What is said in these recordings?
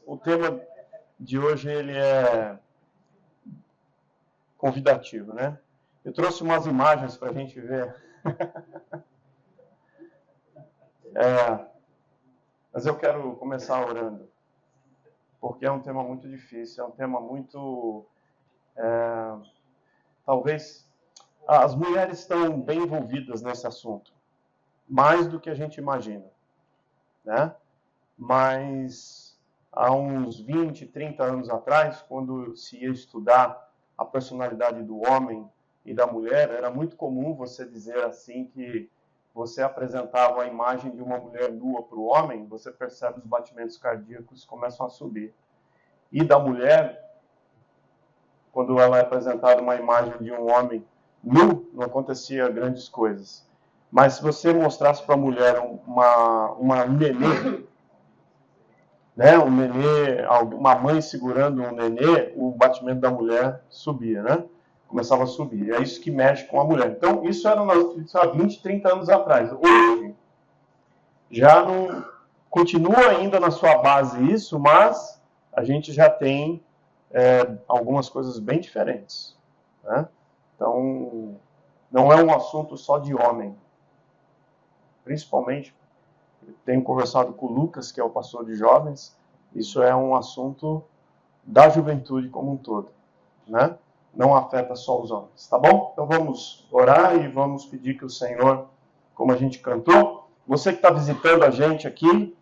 mas o tema de hoje ele é convidativo, né? Eu trouxe umas imagens para a gente ver. Mas eu quero começar orando, porque é um tema muito difícil, é um tema muito... talvez as mulheres estão bem envolvidas nesse assunto, mais do que a gente imagina, né? Mas há uns 20, 30 anos atrás, quando se ia estudar a personalidade do homem e da mulher, era muito comum você dizer assim que você apresentava a imagem de uma mulher nua para o homem, você percebe os batimentos cardíacos começam a subir. E da mulher, quando ela é apresentada uma imagem de um homem nu, não acontecia grandes coisas. Mas se você mostrasse para a mulher uma nenê, né, um nenê, uma mãe segurando um nenê, o batimento da mulher subia, né? Começava a subir. É isso que mexe com a mulher. Então, isso era há 20, 30 anos atrás. Hoje, já não continua ainda na sua base isso, mas a gente já tem algumas coisas bem diferentes, né? Então, não é um assunto só de homem. Principalmente, eu tenho conversado com o Lucas, que é o pastor de jovens, isso é um assunto da juventude como um todo, né? Não afeta só os homens, tá bom? Então vamos orar e vamos pedir que o Senhor, como a gente cantou, você que está visitando a gente aqui,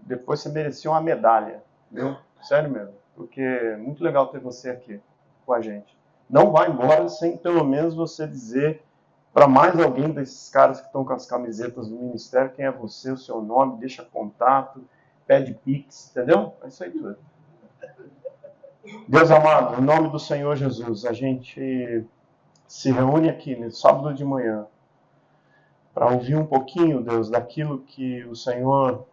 depois você merecia uma medalha, viu? Sério mesmo, porque é muito legal ter você aqui com a gente. Não vai embora sem pelo menos você dizer para mais alguém desses caras que estão com as camisetas do ministério quem é você, o seu nome, deixa contato, pede pix, entendeu? É isso aí tudo. Deus amado, em nome do Senhor Jesus, a gente se reúne aqui no sábado de manhã para ouvir um pouquinho, Deus, daquilo que o Senhor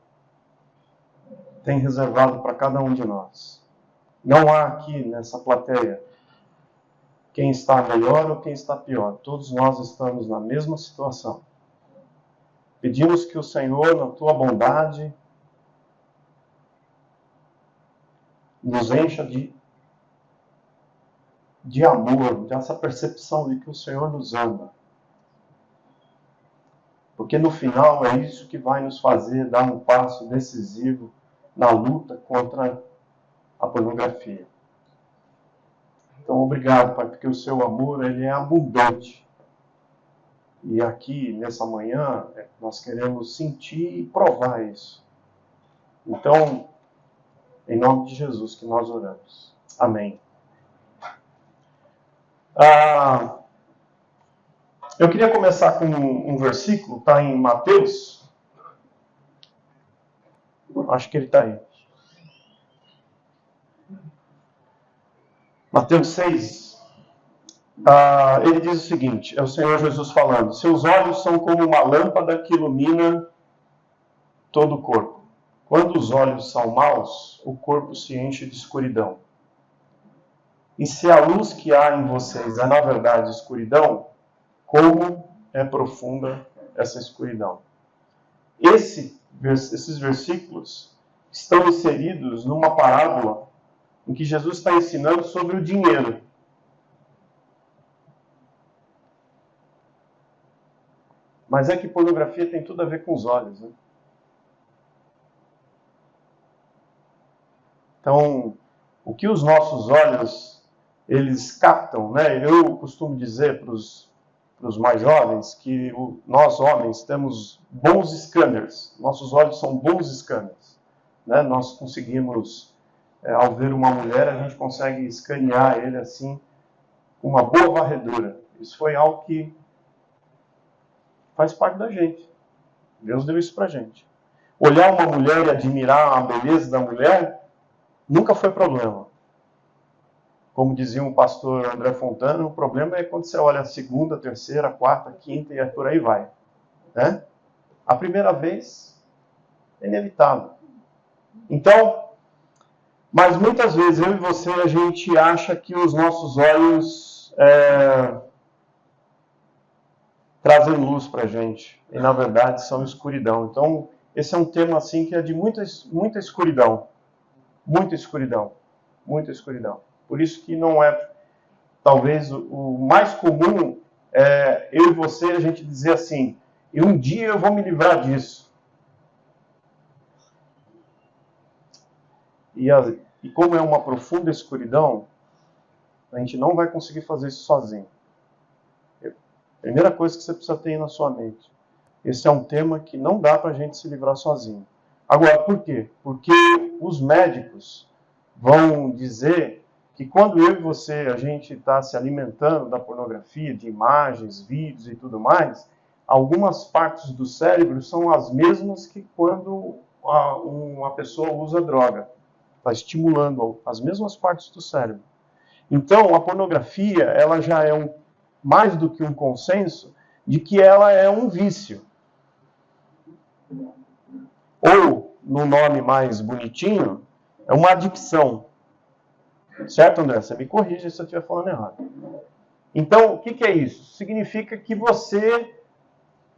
tem reservado para cada um de nós. Não há aqui nessa plateia quem está melhor ou quem está pior. Todos nós estamos na mesma situação. Pedimos que o Senhor, na tua bondade, nos encha de amor, dessa percepção de que o Senhor nos ama. Porque no final é isso que vai nos fazer dar um passo decisivo na luta contra a pornografia. Então, obrigado, Pai, porque o seu amor ele é abundante. E aqui, nessa manhã, nós queremos sentir e provar isso. Então, em nome de Jesus que nós oramos. Amém. Eu queria começar com um versículo, está em Mateus. Acho que ele está aí. Mateus 6. Ele diz o seguinte, é o Senhor Jesus falando: seus olhos são como uma lâmpada que ilumina todo o corpo. Quando os olhos são maus, o corpo se enche de escuridão. E se a luz que há em vocês é, na verdade, escuridão, como é profunda essa escuridão? Esses versículos estão inseridos numa parábola em que Jesus está ensinando sobre o dinheiro. Mas é que pornografia tem tudo a ver com os olhos, né? Então, o que os nossos olhos, eles captam, né? Eu costumo dizer para os mais jovens que nós homens temos bons scanners. Nossos olhos são bons scanners, né? Nós conseguimos, ao ver uma mulher, a gente consegue escanear ele assim, com uma boa varredura. Isso foi algo que faz parte da gente. Deus deu isso pra gente. Olhar uma mulher e admirar a beleza da mulher nunca foi problema. Como dizia um pastor André Fontana, o problema é quando você olha a segunda, terceira, quarta, quinta e por aí vai. Né? A primeira vez é inevitável. Então, mas muitas vezes eu e você, a gente acha que os nossos olhos trazem luz para a gente. E na verdade são escuridão. Então, esse é um tema assim que é de muita escuridão. Muita escuridão. Muita escuridão. Por isso que não é, talvez, o mais comum é eu e você, a gente dizer assim, e um dia eu vou me livrar disso. E como é uma profunda escuridão, a gente não vai conseguir fazer isso sozinho. Primeira coisa que você precisa ter na sua mente. Esse é um tema que não dá para a gente se livrar sozinho. Agora, por quê? Porque os médicos vão dizer que quando eu e você, a gente está se alimentando da pornografia, de imagens, vídeos e tudo mais, algumas partes do cérebro são as mesmas que quando uma pessoa usa droga. Está estimulando as mesmas partes do cérebro. Então, a pornografia, ela já é mais do que um consenso de que ela é um vício. Ou, no nome mais bonitinho, é uma adicção. Certo, André? Você me corrige se eu estiver falando errado. Então, o que é isso? Significa que você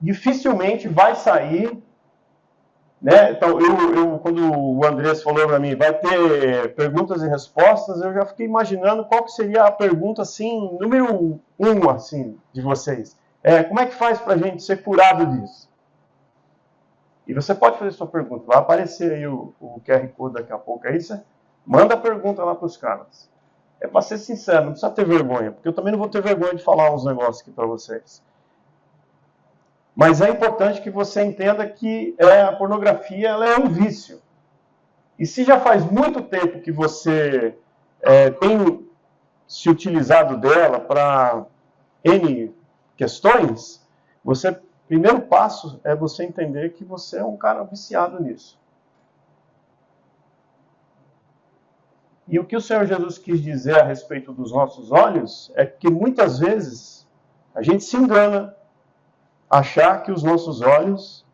dificilmente vai sair, né? Então, quando o Andrés falou para mim, vai ter perguntas e respostas, eu já fiquei imaginando qual que seria a pergunta, assim, número 1, assim, de vocês. Como é que faz para a gente ser curado disso? E você pode fazer sua pergunta. Vai aparecer aí o QR Code daqui a pouco. Aí você manda a pergunta lá para os caras. É para ser sincero, não precisa ter vergonha. Porque eu também não vou ter vergonha de falar uns negócios aqui para vocês. Mas é importante que você entenda que a pornografia ela é um vício. E se já faz muito tempo que você tem se utilizado dela para N questões, primeiro passo é você entender que você é um cara viciado nisso. E o que o Senhor Jesus quis dizer a respeito dos nossos olhos é que muitas vezes a gente se engana achar que os nossos olhos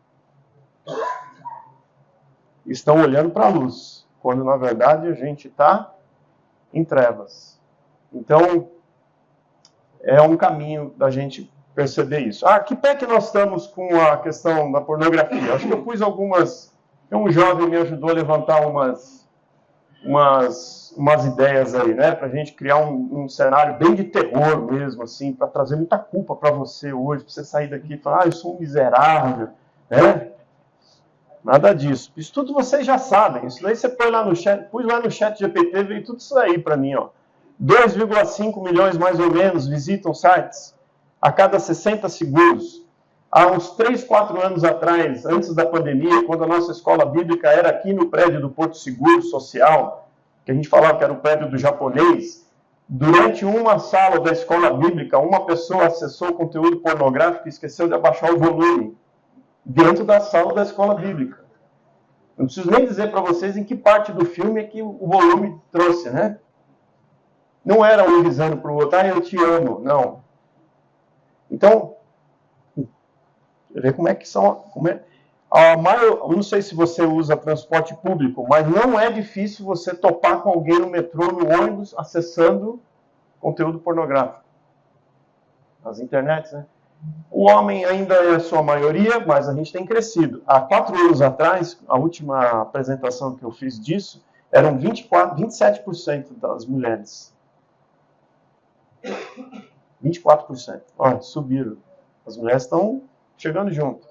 estão olhando para a luz, quando na verdade a gente está em trevas. Então, é um caminho da gente perceber isso. Que pé que nós estamos com a questão da pornografia? Acho que eu pus algumas... Um jovem me ajudou a levantar umas ideias aí, né? Para a gente criar um cenário bem de terror mesmo, assim, para trazer muita culpa para você hoje, para você sair daqui e falar, eu sou um miserável, né? Nada disso. Isso tudo vocês já sabem. Isso daí você põe lá no chat, pus lá no chat GPT, veio tudo isso aí para mim, ó. 2,5 milhões mais ou menos visitam sites a cada 60 segundos. Há uns 3, 4 anos atrás, antes da pandemia, quando a nossa escola bíblica era aqui no prédio do Porto Seguro Social, que a gente falava que era o prédio do japonês, durante uma sala da escola bíblica, uma pessoa acessou conteúdo pornográfico e esqueceu de abaixar o volume dentro da sala da escola bíblica. Não preciso nem dizer para vocês em que parte do filme é que o volume trouxe, né? Não era um visando para o outro, eu te amo, não. Então, ver como é que são... eu não sei se você usa transporte público, mas não é difícil você topar com alguém no metrô, no ônibus, acessando conteúdo pornográfico. Nas internets, né? O homem ainda é a sua maioria, mas a gente tem crescido. Há 4 anos atrás, a última apresentação que eu fiz disso, eram 27% das mulheres. 24%. Olha, subiram. As mulheres estão chegando junto.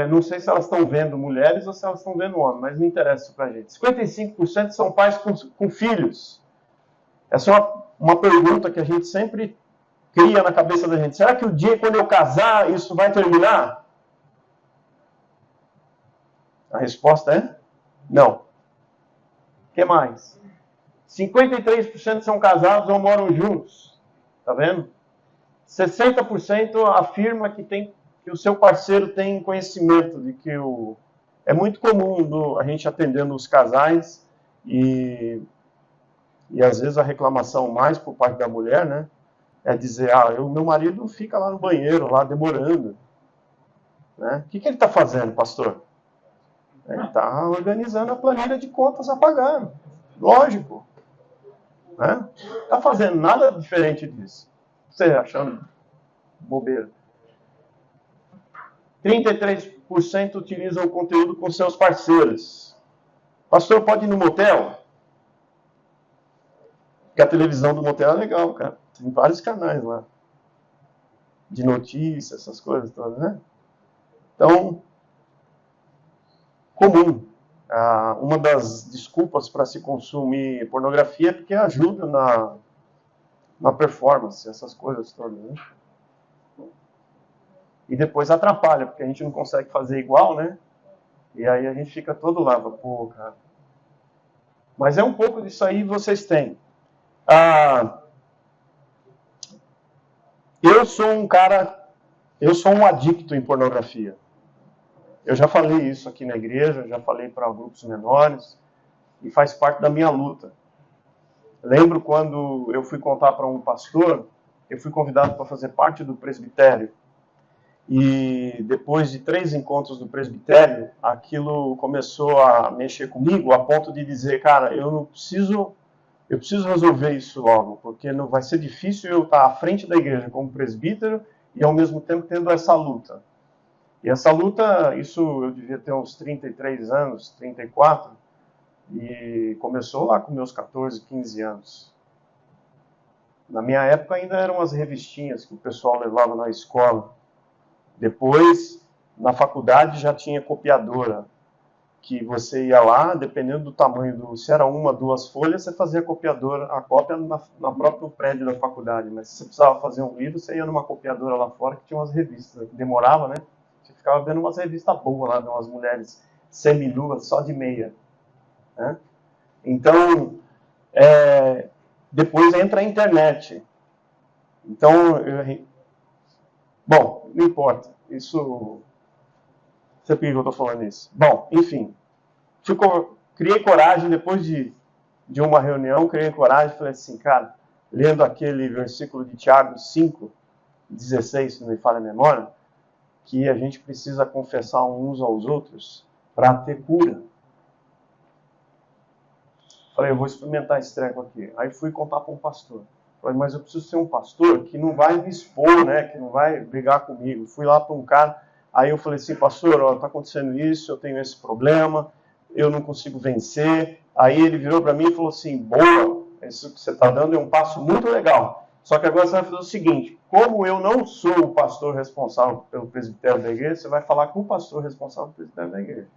Não sei se elas estão vendo mulheres ou se elas estão vendo homens, mas não interessa isso pra gente. 55% são pais com filhos. Essa é uma pergunta que a gente sempre cria na cabeça da gente. Será que o dia quando eu casar, isso vai terminar? A resposta é não. O que mais? 53% são casados ou moram juntos. Tá vendo? 60% afirma que o seu parceiro tem conhecimento de que é muito comum a gente atendendo os casais e às vezes a reclamação mais por parte da mulher, né? É dizer, meu marido fica lá no banheiro, lá demorando. Né? O que ele está fazendo, pastor? Ele está organizando a planilha de contas a pagar. Lógico. Né? Não está fazendo nada diferente disso. Você achando bobeira. 33% utilizam o conteúdo com seus parceiros. Pastor, pode ir no motel? Porque a televisão do motel é legal, cara. Tem vários canais lá. De notícias, essas coisas todas, né? Então, comum. Uma das desculpas para se consumir pornografia é porque ajuda na performance, essas coisas todas, né? E depois atrapalha, porque a gente não consegue fazer igual, né? E aí a gente fica todo lá, pô, cara. Mas é um pouco disso aí vocês têm. Eu sou um adicto em pornografia. Eu já falei isso aqui na igreja, já falei para grupos menores, e faz parte da minha luta. Lembro quando eu fui contar para um pastor, eu fui convidado para fazer parte do presbitério. E depois de 3 encontros do presbitério, aquilo começou a mexer comigo, a ponto de dizer, cara, eu preciso resolver isso logo, porque não vai ser difícil eu estar à frente da igreja como presbítero e ao mesmo tempo tendo essa luta. E essa luta, isso eu devia ter uns 33 anos, 34, e começou lá com meus 14, 15 anos. Na minha época ainda eram as revistinhas que o pessoal levava na escola. Depois, na faculdade já tinha copiadora, que você ia lá, dependendo do tamanho, se era 1, 2 folhas, você fazia a cópia na próprio prédio da faculdade. Mas se você precisava fazer um livro, você ia numa copiadora lá fora, que tinha umas revistas. Demorava, né? Você ficava vendo umas revistas boas lá, de umas mulheres seminuas, só de meia. Né? Então, depois entra a internet. Então, bom, não importa. Isso... Você por que eu estou falando isso? Bom, enfim. Criei coragem, depois de uma reunião, criei coragem e falei assim, cara, lendo aquele versículo de Tiago 5, 16, se não me falha a memória, que a gente precisa confessar uns aos outros para ter cura. Falei, eu vou experimentar esse treco aqui. Aí fui contar para um pastor. Falei, mas eu preciso ser um pastor que não vai me expor, né? Que não vai brigar comigo. Fui lá para um cara, aí eu falei assim, pastor, ó, tá acontecendo isso, eu tenho esse problema, eu não consigo vencer. Aí ele virou para mim e falou assim, boa, isso que você está dando é um passo muito legal. Só que agora você vai fazer o seguinte, como eu não sou o pastor responsável pelo presbitério da igreja, você vai falar com o pastor responsável pelo presbitério da igreja.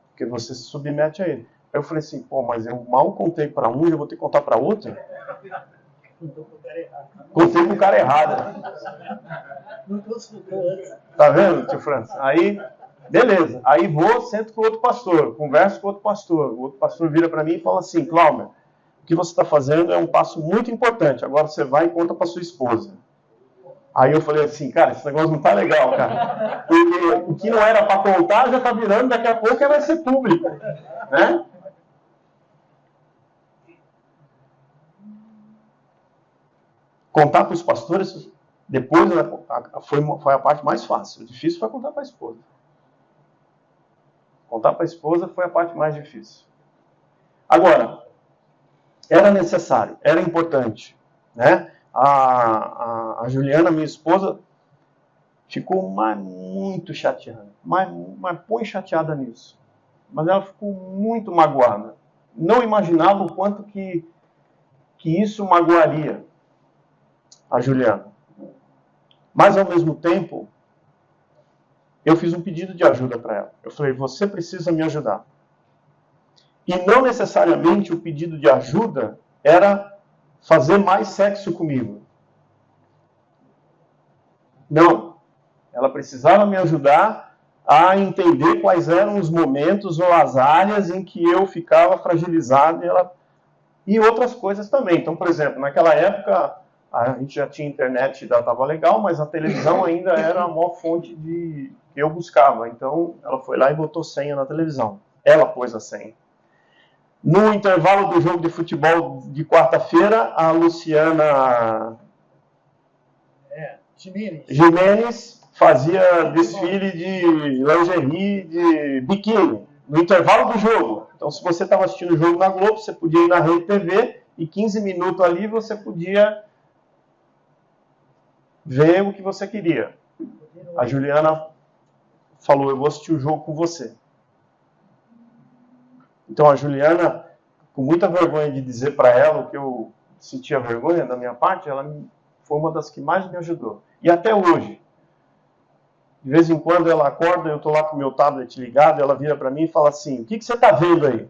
Porque você se submete a ele. Aí eu falei assim, pô, mas eu mal contei para um e eu vou ter que contar para outro? Contei com o cara errado. Não consultou antes. Tá vendo, tio França? Aí, beleza. Aí sento com o outro pastor, converso com o outro pastor. O outro pastor vira para mim e fala assim, Cláudio, o que você está fazendo é um passo muito importante. Agora você vai e conta para sua esposa. Aí eu falei assim, cara, esse negócio não tá legal, cara. Porque o que não era para contar já tá virando, daqui a pouco vai ser público. Né? Contar para os pastores, depois foi a parte mais fácil. O difícil foi contar para a esposa. Contar para a esposa foi a parte mais difícil. Agora, era necessário, era importante. Né? A Juliana, minha esposa, ficou muito chateada. Mas põe chateada nisso. Mas ela ficou muito magoada. Não imaginava o quanto que isso magoaria a Juliana. Mas, ao mesmo tempo, eu fiz um pedido de ajuda para ela. Eu falei, você precisa me ajudar. E não necessariamente o pedido de ajuda era fazer mais sexo comigo. Não. Ela precisava me ajudar a entender quais eram os momentos ou as áreas em que eu ficava fragilizado e outras coisas também. Então, por exemplo, naquela época, a gente já tinha internet, já estava legal, mas a televisão ainda era a maior fonte que eu buscava. Então, ela foi lá e botou senha na televisão. Ela pôs a senha. No intervalo do jogo de futebol de quarta-feira, a Luciana Jimenez fazia desfile de lingerie, de biquíni, no intervalo do jogo. Então, se você estava assistindo o jogo na Globo, você podia ir na Rede TV e 15 minutos ali você podia ver o que você queria. A Juliana falou, eu vou assistir o jogo com você. Então a Juliana, com muita vergonha de dizer para ela o que eu sentia vergonha da minha parte, ela foi uma das que mais me ajudou. E até hoje, de vez em quando ela acorda, eu estou lá com o meu tablet ligado, ela vira para mim e fala assim, o que você está vendo aí?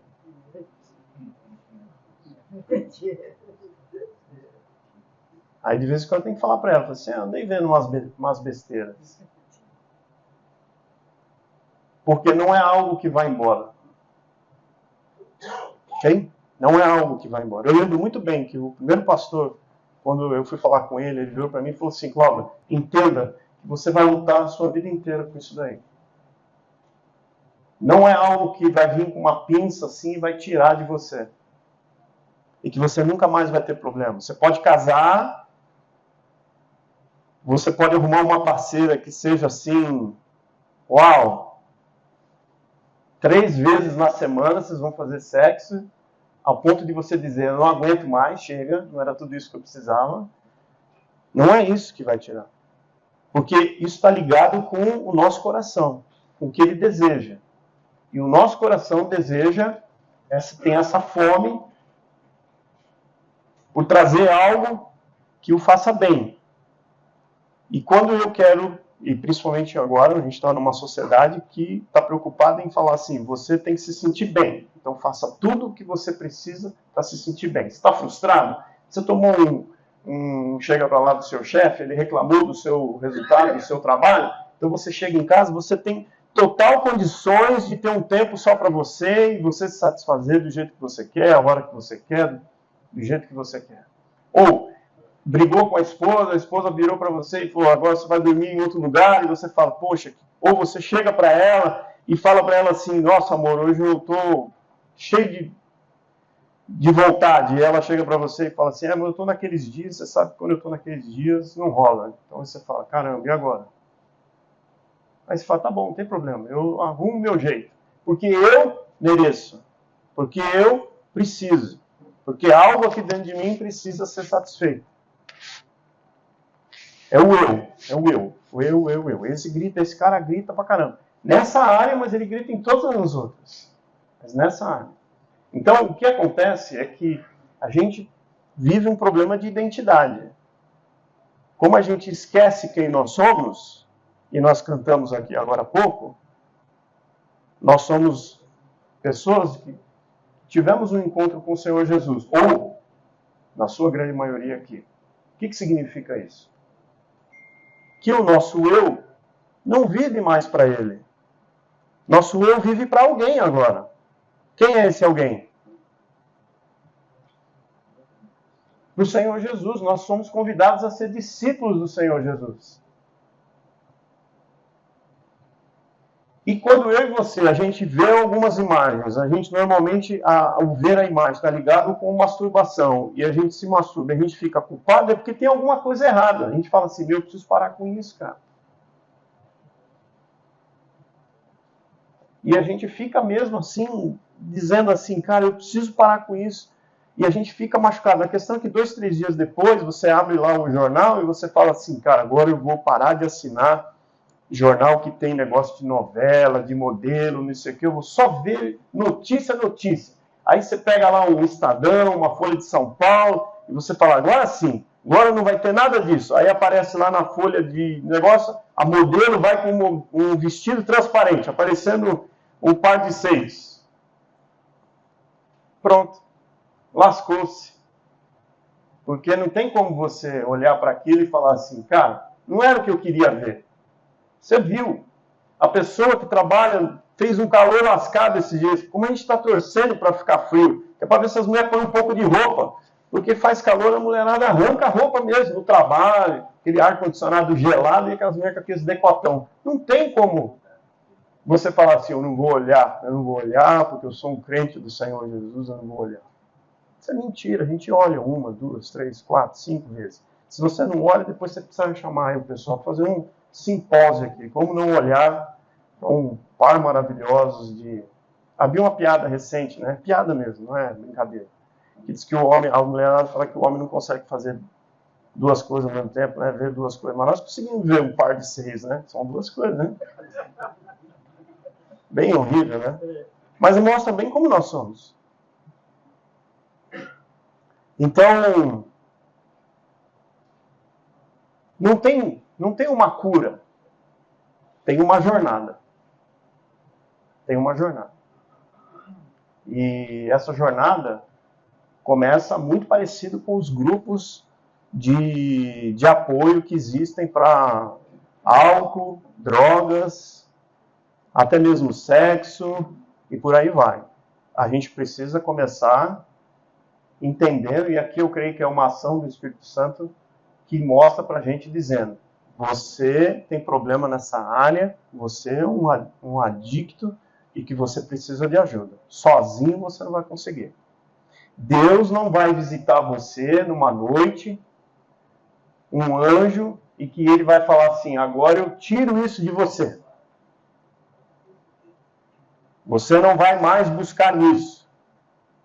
Aí de vez em quando eu tenho que falar para ela, assim, andei vendo umas besteiras. Porque não é algo que vai embora. Ok? Não é algo que vai embora. Eu lembro muito bem que o primeiro pastor, quando eu fui falar com ele, ele virou para mim e falou assim, Cláudio, entenda que você vai lutar a sua vida inteira com isso daí. Não é algo que vai vir com uma pinça assim e vai tirar de você. E que você nunca mais vai ter problema. Você pode casar, você pode arrumar uma parceira que seja assim, uau, 3 vezes na semana vocês vão fazer sexo, ao ponto de você dizer, eu não aguento mais, chega, não era tudo isso que eu precisava. Não é isso que vai tirar. Porque isso está ligado com o nosso coração, com o que ele deseja. E o nosso coração deseja, tem essa fome por trazer algo que o faça bem. E quando eu quero, e principalmente agora, a gente está numa sociedade que está preocupada em falar assim, você tem que se sentir bem. Então faça tudo o que você precisa para se sentir bem. Você está frustrado? Você tomou chega para lá do seu chefe, ele reclamou do seu resultado, do seu trabalho, então você chega em casa, você tem total condições de ter um tempo só para você e você se satisfazer do jeito que você quer, a hora que você quer, do jeito que você quer. Ou brigou com a esposa virou para você e falou, agora você vai dormir em outro lugar, e você fala, poxa, ou você chega para ela e fala para ela assim, nossa amor, hoje eu estou cheio de vontade, e ela chega para você e fala assim, mas eu estou naqueles dias, você sabe que quando eu estou naqueles dias não rola. Então você fala, caramba, e agora? Aí você fala, tá bom, não tem problema, eu arrumo o meu jeito, porque eu mereço, porque eu preciso, porque algo aqui dentro de mim precisa ser satisfeito. É o eu. Esse cara grita pra caramba. Nessa área, mas ele grita em todas as outras. Mas nessa área. Então, o que acontece é que a gente vive um problema de identidade. Como a gente esquece quem nós somos, e nós cantamos aqui agora há pouco, nós somos pessoas que tivemos um encontro com o Senhor Jesus, ou, na sua grande maioria aqui. O que significa isso? Que o nosso eu não vive mais para ele. Nosso eu vive para alguém agora. Quem é esse alguém? Para o Senhor Jesus. Nós somos convidados a ser discípulos do Senhor Jesus. E quando eu e você, a gente vê algumas imagens, a gente normalmente, ao ver a imagem, está ligado com masturbação, e a gente se masturba, a gente fica culpado, é porque tem alguma coisa errada. A gente fala assim, eu preciso parar com isso, cara. E a gente fica mesmo assim, dizendo assim, cara, eu preciso parar com isso. E a gente fica machucado. A questão é que 2, 3 dias depois, você abre lá o jornal e você fala assim, cara, agora eu vou parar de assinar jornal que tem negócio de novela, de modelo, não sei o que, eu vou só ver notícia. Aí você pega lá um Estadão, uma Folha de São Paulo, e você fala, agora sim, agora não vai ter nada disso. Aí aparece lá na folha de negócio, a modelo vai com um vestido transparente, aparecendo um par de seios. Pronto. Lascou-se. Porque não tem como você olhar para aquilo e falar assim, cara, não era o que eu queria ver. Você viu. A pessoa que trabalha fez um calor lascado esses dias. Como a gente está torcendo para ficar frio? É para ver se as mulheres põem um pouco de roupa. Porque faz calor, a mulherada arranca a roupa mesmo no trabalho. Aquele ar-condicionado gelado e aquelas mulheres com aqueles decotão. Não tem como você falar assim, eu não vou olhar porque eu sou um crente do Senhor Jesus, eu não vou olhar. Isso é mentira. A gente olha 1, 2, 3, 4, 5 vezes. Se você não olha, depois você precisa chamar aí o pessoal para fazer um simpósio aqui, como não olhar para um par maravilhosos de... Havia uma piada recente, né? Piada mesmo, não é brincadeira. Que diz que a mulher fala que o homem não consegue fazer 2 coisas ao mesmo tempo, né? Ver 2 coisas. Mas nós conseguimos ver um par de 6, né? São 2 coisas, né? Bem horrível, né? Mas mostra bem como nós somos. Então, não tem uma cura. Tem uma jornada. Tem uma jornada. E essa jornada começa muito parecido com os grupos de apoio que existem para álcool, drogas, até mesmo sexo e por aí vai. A gente precisa começar entendendo, e aqui eu creio que é uma ação do Espírito Santo que mostra para a gente dizendo: você tem problema nessa área, você é um adicto e que você precisa de ajuda. Sozinho você não vai conseguir. Deus não vai visitar você numa noite, um anjo, e que ele vai falar assim: agora eu tiro isso de você. Você não vai mais buscar nisso.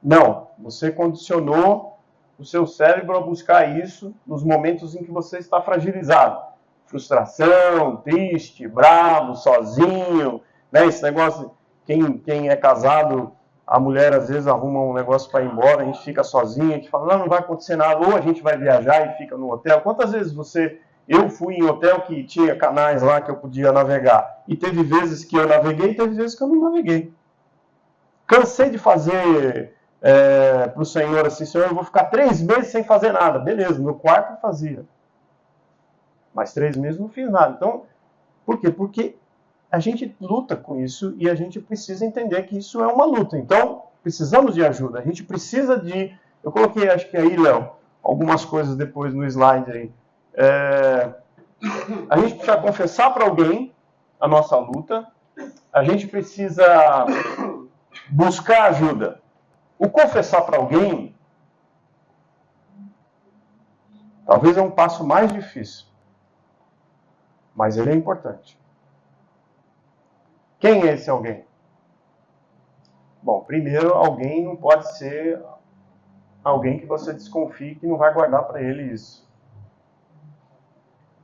Não, você condicionou o seu cérebro a buscar isso nos momentos em que você está fragilizado. Frustração, triste, bravo, sozinho, né? Esse negócio, quem é casado, a mulher às vezes arruma um negócio para ir embora, a gente fica sozinho, a gente fala, não vai acontecer nada, ou a gente vai viajar e fica no hotel. Quantas vezes eu fui em hotel que tinha canais lá que eu podia navegar, e teve vezes que eu naveguei e teve vezes que eu não naveguei. Cansei de fazer para o Senhor assim: Senhor, eu vou ficar 3 meses sem fazer nada. Beleza, no quarto eu fazia. Mas 3 meses não fiz nada. Então, por quê? Porque a gente luta com isso e a gente precisa entender que isso é uma luta. Então, precisamos de ajuda. A gente precisa de... Eu coloquei, acho que aí, Léo, algumas coisas depois no slide aí. A gente precisa confessar para alguém a nossa luta. A gente precisa buscar ajuda. O confessar para alguém talvez é um passo mais difícil, mas ele é importante. Quem é esse alguém? Bom, primeiro, alguém não pode ser alguém que você desconfie que não vai guardar para ele isso.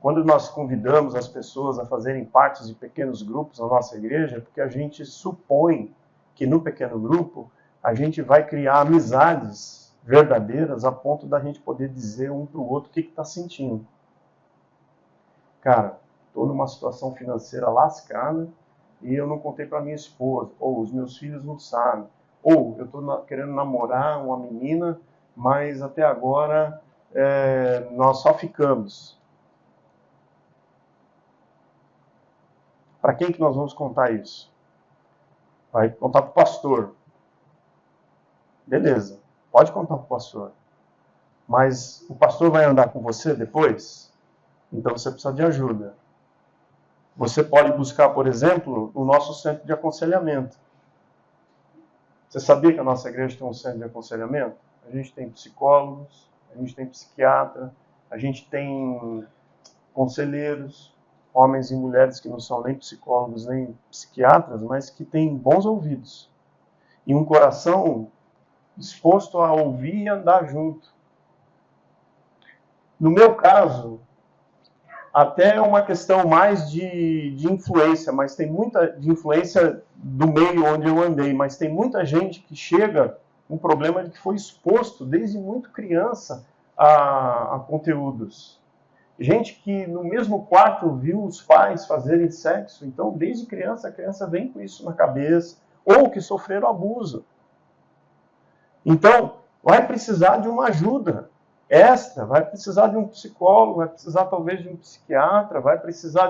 Quando nós convidamos as pessoas a fazerem parte de pequenos grupos na nossa igreja, é porque a gente supõe que no pequeno grupo a gente vai criar amizades verdadeiras a ponto da gente poder dizer um para o outro o que está sentindo. Cara, estou numa situação financeira lascada e eu não contei para minha esposa, ou os meus filhos não sabem, ou eu estou querendo namorar uma menina, mas até agora nós só ficamos. Para quem que nós vamos contar isso? Vai contar para o pastor. Beleza, pode contar para o pastor. Mas o pastor vai andar com você depois? Então você precisa de ajuda. Você pode buscar, por exemplo, o nosso centro de aconselhamento. Você sabia que a nossa igreja tem um centro de aconselhamento? A gente tem psicólogos, a gente tem psiquiatra, a gente tem conselheiros, homens e mulheres que não são nem psicólogos nem psiquiatras, mas que têm bons ouvidos e um coração disposto a ouvir e andar junto. No meu caso, até é uma questão mais de influência, mas tem muita de influência do meio onde eu andei, mas tem muita gente que chega com um problema de que foi exposto desde muito criança a conteúdos. Gente que no mesmo quarto viu os pais fazerem sexo, então desde criança a criança vem com isso na cabeça, ou que sofreram abuso. Então, vai precisar de uma ajuda extra, vai precisar de um psicólogo, vai precisar talvez de um psiquiatra, vai precisar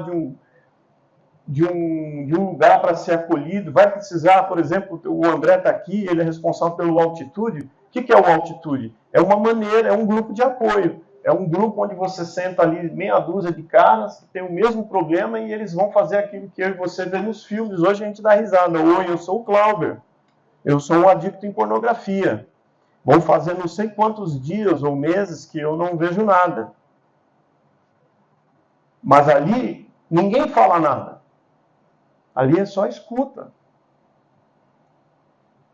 de um lugar para ser acolhido, vai precisar, por exemplo, o André está aqui, ele é responsável pelo Altitude. O que é o Altitude? É uma maneira, é um grupo de apoio, é um grupo onde você senta ali meia dúzia de caras que tem o mesmo problema e eles vão fazer aquilo que eu e você vê nos filmes. Hoje a gente dá risada. Oi, eu sou o Clauber, eu sou um adicto em pornografia. Vão fazer não sei quantos dias ou meses que eu não vejo nada. Mas ali, ninguém fala nada. Ali é só escuta.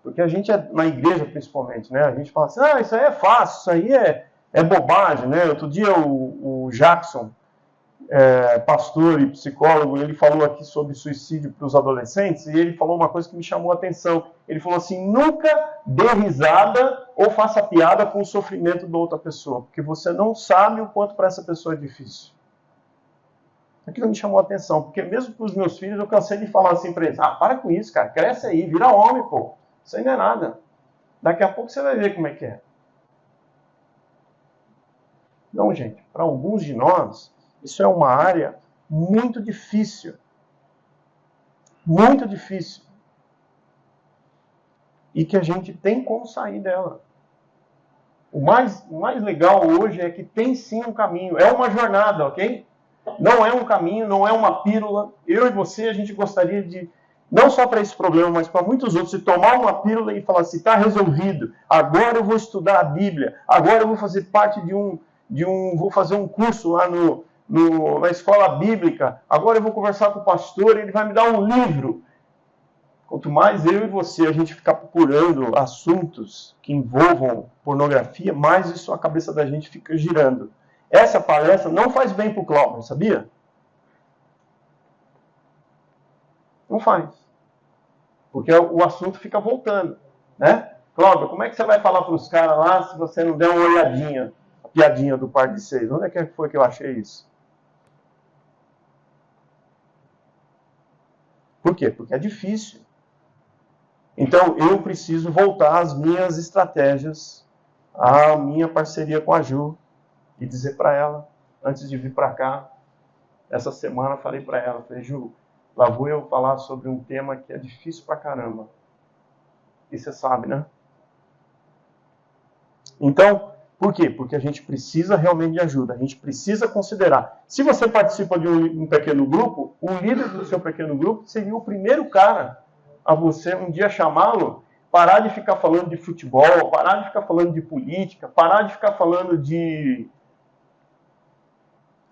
Porque a gente, na igreja principalmente, né? A gente fala assim, isso aí é fácil, isso aí é bobagem, né? Outro dia o Jackson, pastor e psicólogo, ele falou aqui sobre suicídio para os adolescentes, e ele falou uma coisa que me chamou a atenção. Ele falou assim: nunca dê risada ou faça piada com o sofrimento da outra pessoa, porque você não sabe o quanto para essa pessoa é difícil. Aquilo me chamou a atenção, porque mesmo para os meus filhos eu cansei de falar assim para eles: para com isso, cara, cresce aí, vira homem, pô. Isso aí não é nada. Daqui a pouco você vai ver como é que é. Não, gente, para alguns de nós, isso é uma área muito difícil. Muito difícil. E que a gente tem como sair dela. O mais legal hoje é que tem sim um caminho. É uma jornada, ok? Não é um caminho, não é uma pílula. Eu e você, a gente gostaria de, não só para esse problema, mas para muitos outros, de tomar uma pílula e falar assim: está resolvido. Agora eu vou estudar a Bíblia. Agora eu vou fazer parte vou fazer um curso lá na escola bíblica. Agora eu vou conversar com o pastor e ele vai me dar um livro. Quanto mais eu e você a gente ficar procurando assuntos que envolvam pornografia, mais isso a cabeça da gente fica girando. Essa palestra não faz bem para o Cláudio, sabia? Não faz. Porque o assunto fica voltando, né? Cláudio, como é que você vai falar para os caras lá se você não der uma olhadinha? A piadinha do par de 6. Onde é que foi que eu achei isso? Por quê? Porque é difícil. Então, eu preciso voltar às minhas estratégias, à minha parceria com a Ju, e dizer para ela, antes de vir para cá, essa semana falei para ela, falei: Ju, lá vou eu falar sobre um tema que é difícil pra caramba. E você sabe, né? Então, por quê? Porque a gente precisa realmente de ajuda, a gente precisa considerar. Se você participa de um pequeno grupo, o líder do seu pequeno grupo seria o primeiro cara a você um dia chamá-lo, parar de ficar falando de futebol, parar de ficar falando de política, parar de ficar falando de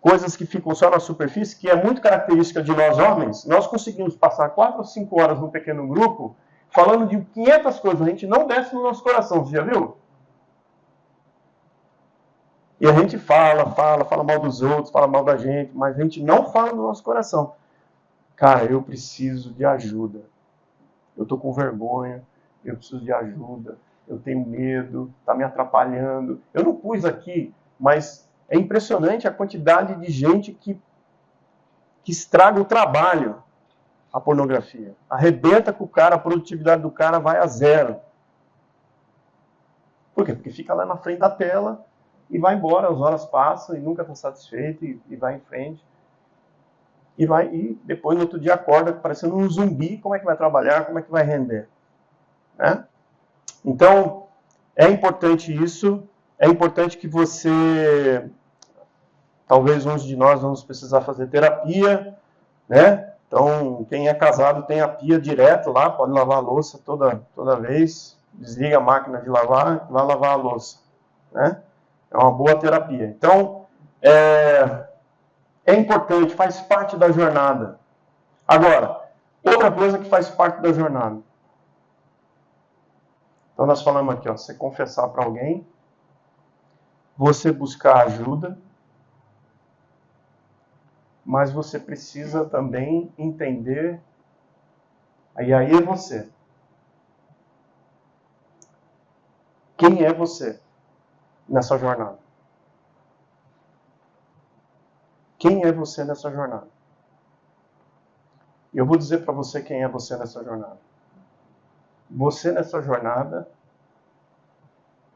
coisas que ficam só na superfície, que é muito característica de nós homens. Nós conseguimos passar 4 ou 5 horas num pequeno grupo falando de 500 coisas, a gente não desce no nosso coração, você já viu? E a gente fala mal dos outros, fala mal da gente, mas a gente não fala do nosso coração. Cara, eu preciso de ajuda. Eu tô com vergonha, eu preciso de ajuda, eu tenho medo, tá me atrapalhando. Eu não pus aqui, mas é impressionante a quantidade de gente que estraga o trabalho, a pornografia. Arrebenta com o cara, a produtividade do cara vai a zero. Por quê? Porque fica lá na frente da tela e vai embora, as horas passam e nunca está satisfeito e vai em frente. E depois no outro dia acorda parecendo um zumbi. Como é que vai trabalhar? Como é que vai render? Né? Então, é importante isso. É importante que você... Talvez uns de nós vamos precisar fazer terapia, né? Então, quem é casado tem a pia direto lá, pode lavar a louça toda vez. Desliga a máquina de lavar, vai lavar a louça, né? É uma boa terapia. Então, é importante, faz parte da jornada. Agora, outra coisa que faz parte da jornada. Então, nós falamos aqui, ó, você confessar para alguém, você buscar ajuda, mas você precisa também entender, e aí é você. Quem é você nessa jornada? Quem é você nessa jornada? E eu vou dizer para você quem é você nessa jornada. Você nessa jornada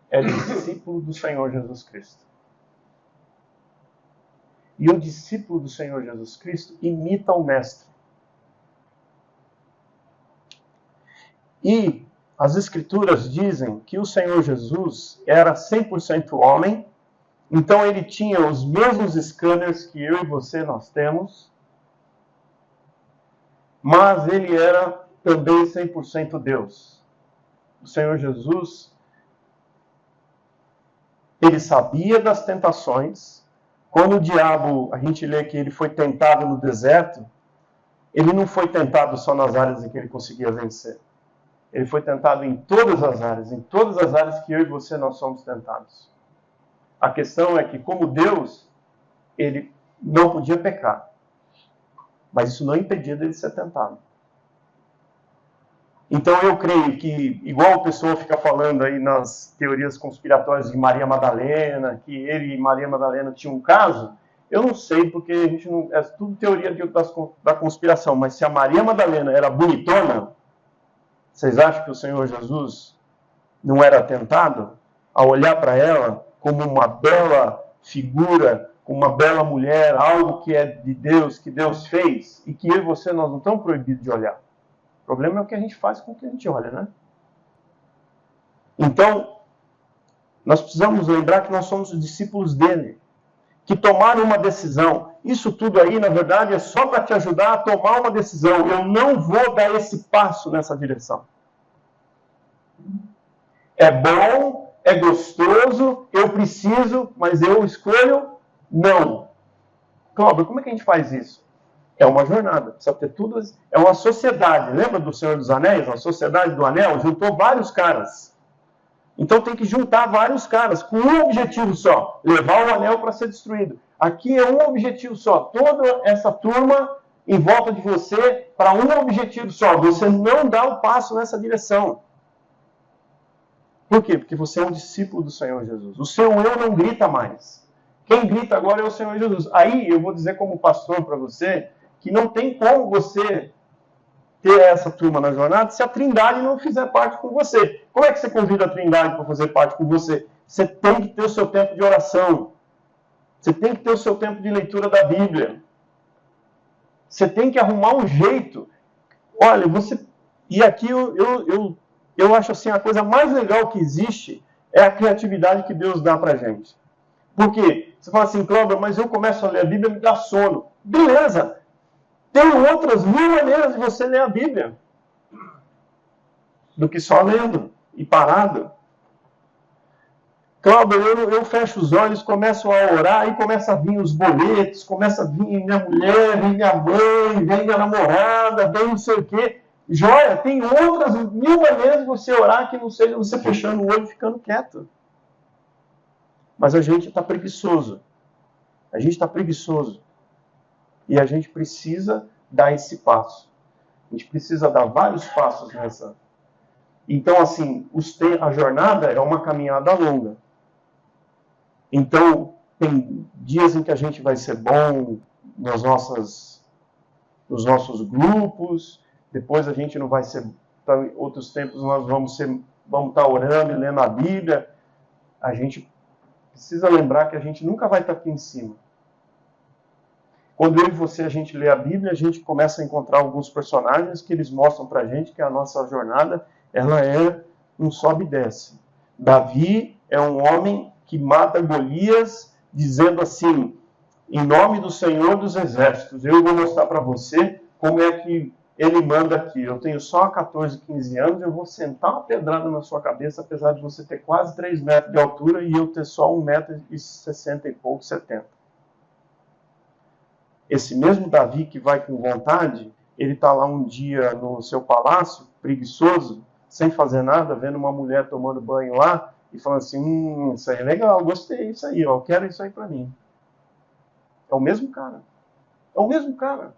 é discípulo do Senhor Jesus Cristo. E o discípulo do Senhor Jesus Cristo imita o Mestre. E as Escrituras dizem que o Senhor Jesus era 100% homem, então ele tinha os mesmos scanners que eu e você nós temos, mas ele era também 100% Deus. O Senhor Jesus, ele sabia das tentações. Quando o diabo, a gente lê que ele foi tentado no deserto, ele não foi tentado só nas áreas em que ele conseguia vencer. Ele foi tentado em todas as áreas que eu e você nós somos tentados. A questão é que, como Deus, ele não podia pecar. Mas isso não impedia dele ser tentado. Então eu creio que, igual o pessoal fica falando aí nas teorias conspiratórias de Maria Madalena, que ele e Maria Madalena tinham um caso, eu não sei, porque a gente não, é tudo teoria da conspiração, mas se a Maria Madalena era bonitona, vocês acham que o Senhor Jesus não era tentado a olhar para ela como uma bela figura, como uma bela mulher, algo que é de Deus, que Deus fez, e que eu e você nós não estamos proibidos de olhar? O problema é o que a gente faz com o que a gente olha, né? Então, nós precisamos lembrar que nós somos discípulos dele, que tomaram uma decisão. Isso tudo aí, na verdade, é só para te ajudar a tomar uma decisão. Eu não vou dar esse passo nessa direção. É bom, é gostoso, eu preciso, mas eu escolho não. Cláudio, como é que a gente faz isso? É uma jornada, precisa ter tudo. É uma sociedade. Lembra do Senhor dos Anéis? A Sociedade do Anel juntou vários caras. Então tem que juntar vários caras com um objetivo só: levar o anel para ser destruído. Aqui é um objetivo só. Toda essa turma em volta de você para um objetivo só. Você não dá o passo nessa direção. Por quê? Porque você é um discípulo do Senhor Jesus. O seu eu não grita mais. Quem grita agora é o Senhor Jesus. Aí eu vou dizer como pastor para você que não tem como você ter essa turma na jornada se a Trindade não fizer parte com você. Como é que você convida a Trindade para fazer parte com você? Você tem que ter o seu tempo de oração. Você tem que ter o seu tempo de leitura da Bíblia. Você tem que arrumar um jeito. Olha, você... E aqui eu acho assim, a coisa mais legal que existe é a criatividade que Deus dá para a gente. Por quê? Você fala assim, Cláudio, mas eu começo a ler a Bíblia e me dá sono. Beleza! Tem outras 1000 maneiras de você ler a Bíblia do que só lendo e parado. Cláudio, eu fecho os olhos, começo a orar e começa a vir os boletos, começa a vir minha mulher, vem minha mãe, vem minha namorada, vem não sei o quê. Joia, tem outras 1000 maneiras de você orar que não seja você fechando o olho e ficando quieto. Mas a gente está preguiçoso. A gente está preguiçoso. E a gente precisa dar esse passo. A gente precisa dar vários passos nessa. Então, assim, a jornada é uma caminhada longa. Então, tem dias em que a gente vai ser bom nos nossos grupos, depois a gente não vai ser. Outros tempos nós vamos estar orando e lendo a Bíblia. A gente precisa lembrar que a gente nunca vai estar aqui em cima. Quando eu e você, a gente lê a Bíblia, a gente começa a encontrar alguns personagens que eles mostram pra gente que a nossa jornada, ela é um sobe e desce. Davi é um homem que mata Golias, dizendo assim, em nome do Senhor dos Exércitos, eu vou mostrar para você como é que ele manda aqui. Eu tenho só 14, 15 anos, eu vou sentar uma pedrada na sua cabeça, apesar de você ter quase 3 metros de altura e eu ter só 1,60 m e pouco, 70. Esse mesmo Davi que vai com vontade, ele está lá um dia no seu palácio, preguiçoso, sem fazer nada, vendo uma mulher tomando banho lá, e falando assim, isso aí é legal, gostei disso aí, ó, eu quero isso aí para mim. É o mesmo cara. É o mesmo cara.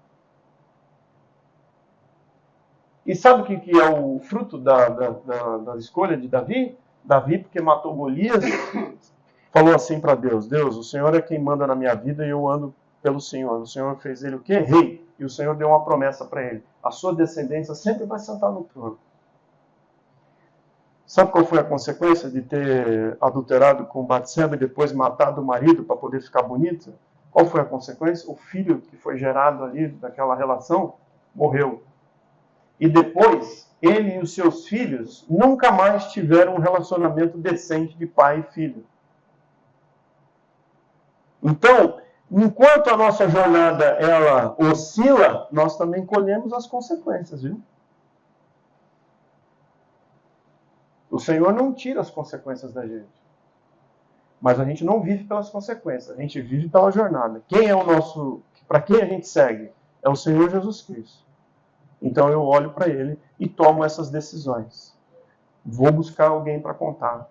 E sabe o que é o fruto da escolha de Davi? Davi, porque matou Golias, falou assim para Deus, Deus, o Senhor é quem manda na minha vida e eu ando pelo Senhor. O Senhor fez ele o quê? Rei. E o Senhor deu uma promessa para ele. A sua descendência sempre vai sentar no trono. Sabe qual foi a consequência de ter adulterado com Batseba e depois matado o marido para poder ficar bonita? Qual foi a consequência? O filho que foi gerado ali daquela relação morreu. E depois, ele e os seus filhos nunca mais tiveram um relacionamento decente de pai e filho. Então, enquanto a nossa jornada ela oscila, nós também colhemos as consequências, viu? O Senhor não tira as consequências da gente. Mas a gente não vive pelas consequências, a gente vive pela jornada. Quem é o nosso, para quem a gente segue? É o Senhor Jesus Cristo. Então eu olho para ele e tomo essas decisões. Vou buscar alguém para contar.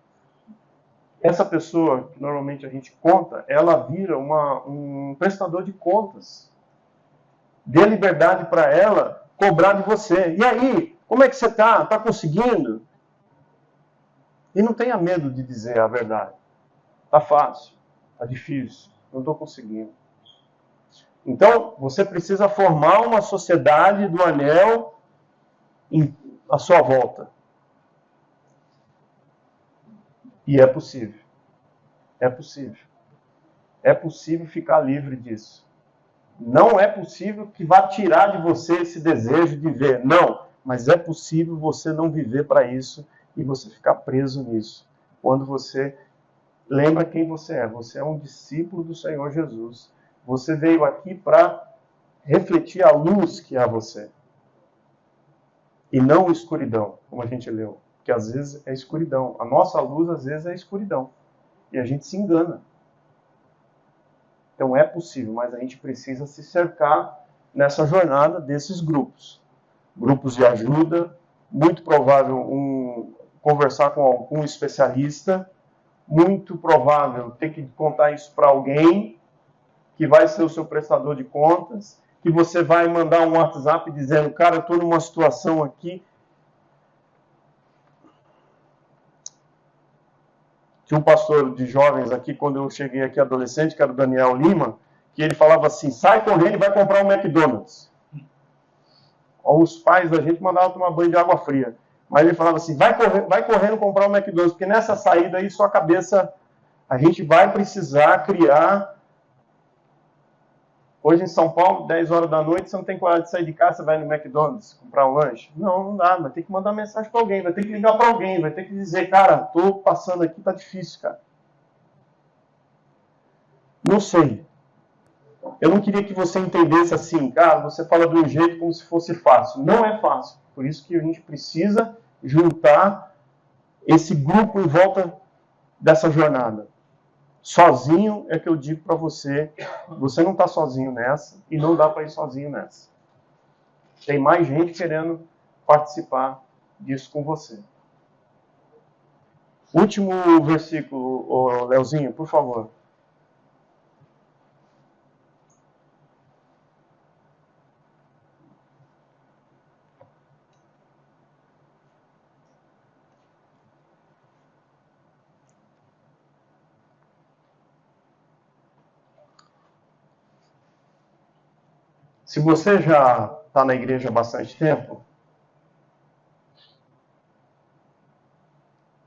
essa pessoa, que normalmente a gente conta, ela vira um prestador de contas. Dê liberdade para ela cobrar de você. E aí, como é que você está? Está conseguindo? E não tenha medo de dizer a verdade. Está fácil, está difícil, não estou conseguindo. Então, você precisa formar uma sociedade do anel à sua volta. E é possível. É possível. É possível ficar livre disso. Não é possível que vá tirar de você esse desejo de ver. Não. Mas é possível você não viver para isso e você ficar preso nisso. Quando você lembra quem você é. Você é um discípulo do Senhor Jesus. Você veio aqui para refletir a luz que há você. E não a escuridão, como a gente leu. Porque às vezes é escuridão. A nossa luz às vezes é escuridão. E a gente se engana. Então é possível, mas a gente precisa se cercar nessa jornada desses grupos. Grupos de ajuda, muito provável conversar com algum especialista, muito provável ter que contar isso para alguém que vai ser o seu prestador de contas, que você vai mandar um WhatsApp dizendo, cara, eu estou numa situação aqui. Tinha um pastor de jovens aqui, quando eu cheguei aqui adolescente, que era o Daniel Lima, que ele falava assim, sai correndo e vai comprar um McDonald's. Os pais da gente mandavam tomar banho de água fria. Mas ele falava assim, vai correndo comprar um McDonald's, porque nessa saída aí, sua cabeça, a gente vai precisar criar. Hoje em São Paulo, 10 horas da noite, você não tem coragem de sair de casa, você vai no McDonald's comprar um lanche? Não, não dá, vai ter que mandar mensagem para alguém, vai ter que ligar para alguém, vai ter que dizer, cara, tô passando aqui, tá difícil, cara. Não sei. Eu não queria que você entendesse assim, cara, você fala de um jeito como se fosse fácil. Não é fácil. Por isso que a gente precisa juntar esse grupo em volta dessa jornada. Sozinho é que eu digo para você, você não está sozinho nessa e não dá para ir sozinho nessa. Tem mais gente querendo participar disso com você. Último versículo, Leozinho, por favor. Se você já está na igreja há bastante tempo,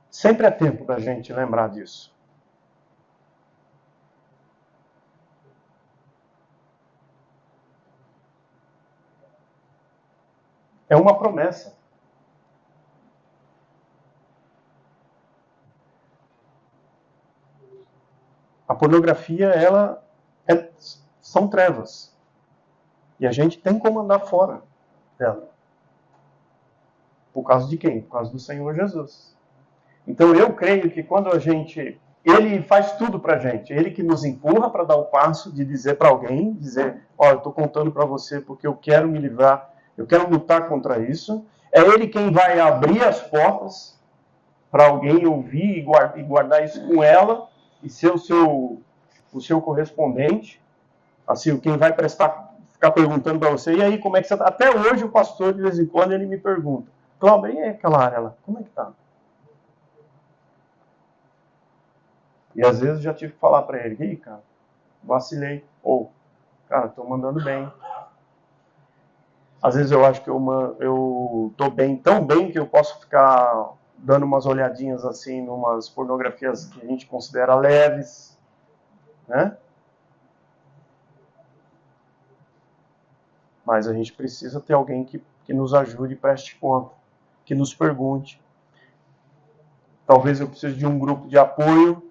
sempre é tempo da gente lembrar disso. É uma promessa. A pornografia, são trevas. E a gente tem como andar fora dela. Por causa de quem? Por causa do Senhor Jesus. Então eu creio que quando Ele faz tudo pra gente. Ele que nos empurra para dar o passo de dizer para alguém, dizer, eu estou contando para você porque eu quero me livrar, eu quero lutar contra isso. É Ele quem vai abrir as portas para alguém ouvir e guardar isso com ela e ser o seu correspondente. Assim, quem vai ficar perguntando para você, e aí, como é que você está? Até hoje o pastor, de vez em quando, ele me pergunta, Cláudio, e aí aquela área lá, como é que está? E às vezes eu já tive que falar para ele, ih, cara, vacilei. Ou, cara, estou mandando bem. Às vezes eu acho que eu estou bem, tão bem que eu posso ficar dando umas olhadinhas assim, numas pornografias que a gente considera leves, né? Mas a gente precisa ter alguém que nos ajude e preste conta, que nos pergunte. Talvez eu precise de um grupo de apoio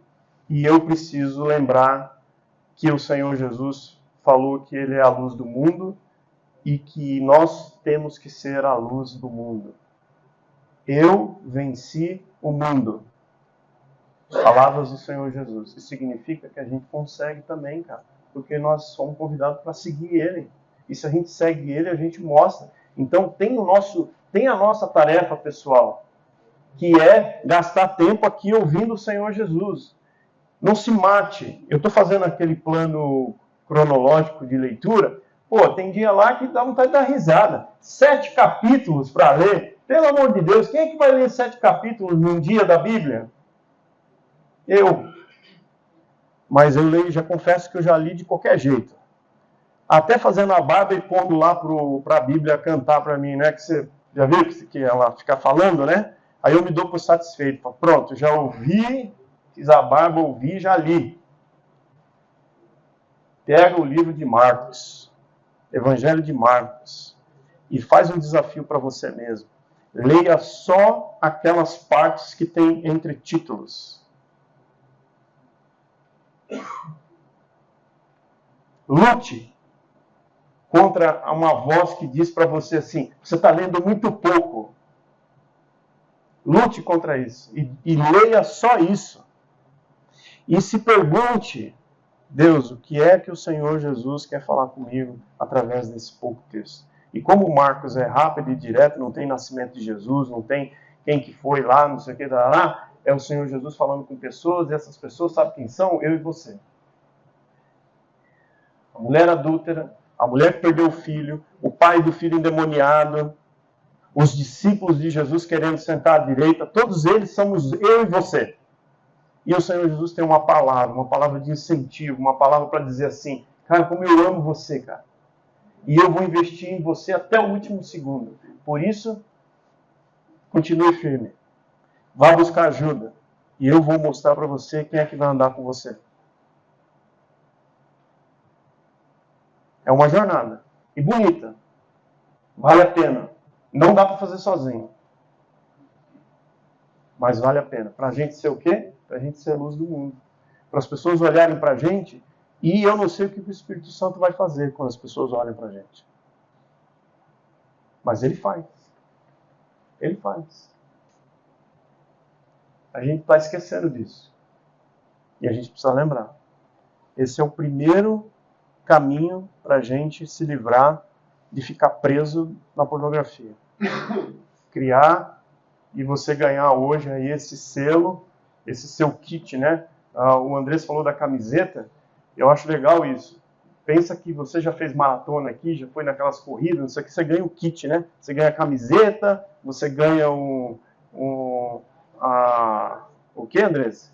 e eu preciso lembrar que o Senhor Jesus falou que Ele é a luz do mundo e que nós temos que ser a luz do mundo. Eu venci o mundo. Palavras do Senhor Jesus. Isso significa que a gente consegue também, cara, porque nós somos convidados para seguir Ele. E se a gente segue Ele, a gente mostra. Então tem a nossa tarefa pessoal, que é gastar tempo aqui ouvindo o Senhor Jesus. Não se mate. Eu estou fazendo aquele plano cronológico de leitura. Pô, tem dia lá que dá vontade de dar risada. 7 capítulos para ler. Pelo amor de Deus, quem é que vai ler 7 capítulos num dia da Bíblia? Eu. Mas eu leio, já confesso que eu já li de qualquer jeito. Até fazendo a barba e pondo lá para a Bíblia cantar para mim, né? Que você já viu que ela fica falando, né? Aí eu me dou por satisfeito. Pronto, já ouvi, fiz a barba, ouvi, já li. Pega o livro de Marcos, Evangelho de Marcos, e faz um desafio para você mesmo. Leia só aquelas partes que tem entre títulos. Lute contra uma voz que diz para você assim, você está lendo muito pouco. Lute contra isso. E leia só isso. E se pergunte, Deus, o que é que o Senhor Jesus quer falar comigo através desse pouco texto? E como Marcos é rápido e direto, não tem nascimento de Jesus, não tem quem que foi lá, não sei o que, lá, é o Senhor Jesus falando com pessoas, e essas pessoas sabem quem são? Eu e você. A mulher adúltera, a mulher que perdeu o filho, o pai do filho endemoniado, os discípulos de Jesus querendo sentar à direita, todos eles somos eu e você. E o Senhor Jesus tem uma palavra de incentivo, uma palavra para dizer assim, cara, como eu amo você, cara. E eu vou investir em você até o último segundo. Por isso, continue firme. Vá buscar ajuda. E eu vou mostrar para você quem é que vai andar com você. É uma jornada. E bonita. Vale a pena. Não dá para fazer sozinho. Mas vale a pena. Para a gente ser o quê? Para a gente ser a luz do mundo. Para as pessoas olharem para a gente, e eu não sei o que o Espírito Santo vai fazer quando as pessoas olham para a gente. Mas ele faz. Ele faz. A gente está esquecendo disso. E a gente precisa lembrar. Esse é o primeiro caminho para a gente se livrar de ficar preso na pornografia. Criar e você ganhar hoje aí esse selo, esse seu kit, né? O Andrés falou da camiseta, eu acho legal isso. Pensa que você já fez maratona aqui, já foi naquelas corridas, não sei o que, você ganha o kit, né? Você ganha a camiseta, você ganha o que, Andrés?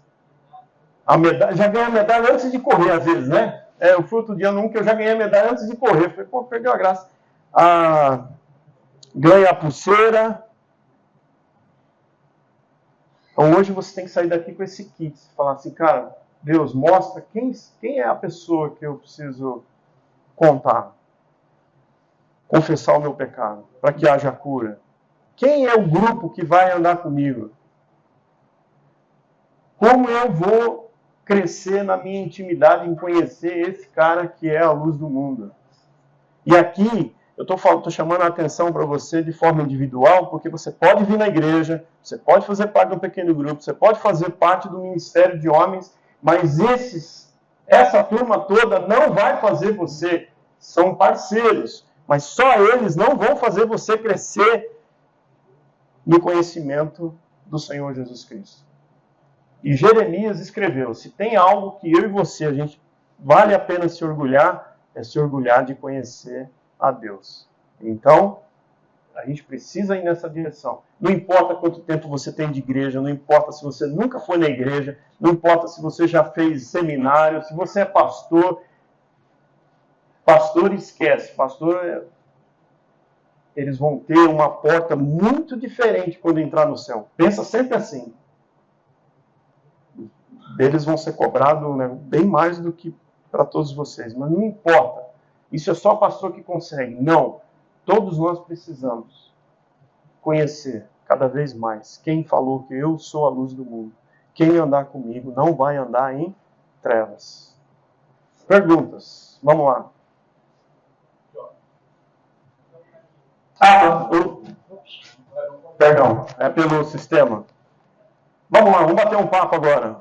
A medalha, já ganha a medalha antes de correr, às vezes, né? Eu fui outro dia num que eu já ganhei a medalha antes de correr. Falei, pô, perdeu a graça. Ganha a pulseira. Então hoje você tem que sair daqui com esse kit. Falar assim, cara, Deus, mostra quem é a pessoa que eu preciso contar. Confessar o meu pecado, para que haja cura. Quem é o grupo que vai andar comigo? Como eu vou crescer na minha intimidade em conhecer esse cara que é a luz do mundo? E aqui eu estou chamando a atenção para você de forma individual, porque você pode vir na igreja, você pode fazer parte de um pequeno grupo, você pode fazer parte do ministério de homens, mas essa turma toda não vai fazer você. São parceiros, mas só eles não vão fazer você crescer no conhecimento do Senhor Jesus Cristo. E Jeremias escreveu, se tem algo que eu e você, a gente vale a pena se orgulhar, é se orgulhar de conhecer a Deus. Então, a gente precisa ir nessa direção. Não importa quanto tempo você tem de igreja, não importa se você nunca foi na igreja, não importa se você já fez seminário, se você é pastor. Pastor esquece. Pastor, eles vão ter uma porta muito diferente quando entrar no céu. Pensa sempre assim. Deles vão ser cobrados, né, bem mais do que para todos vocês. Mas não importa. Isso é só o pastor que consegue. Não. Todos nós precisamos conhecer cada vez mais quem falou que eu sou a luz do mundo. Quem andar comigo não vai andar em trevas. Perguntas. Vamos lá. Perdão. É pelo sistema. Vamos lá, vamos bater um papo agora.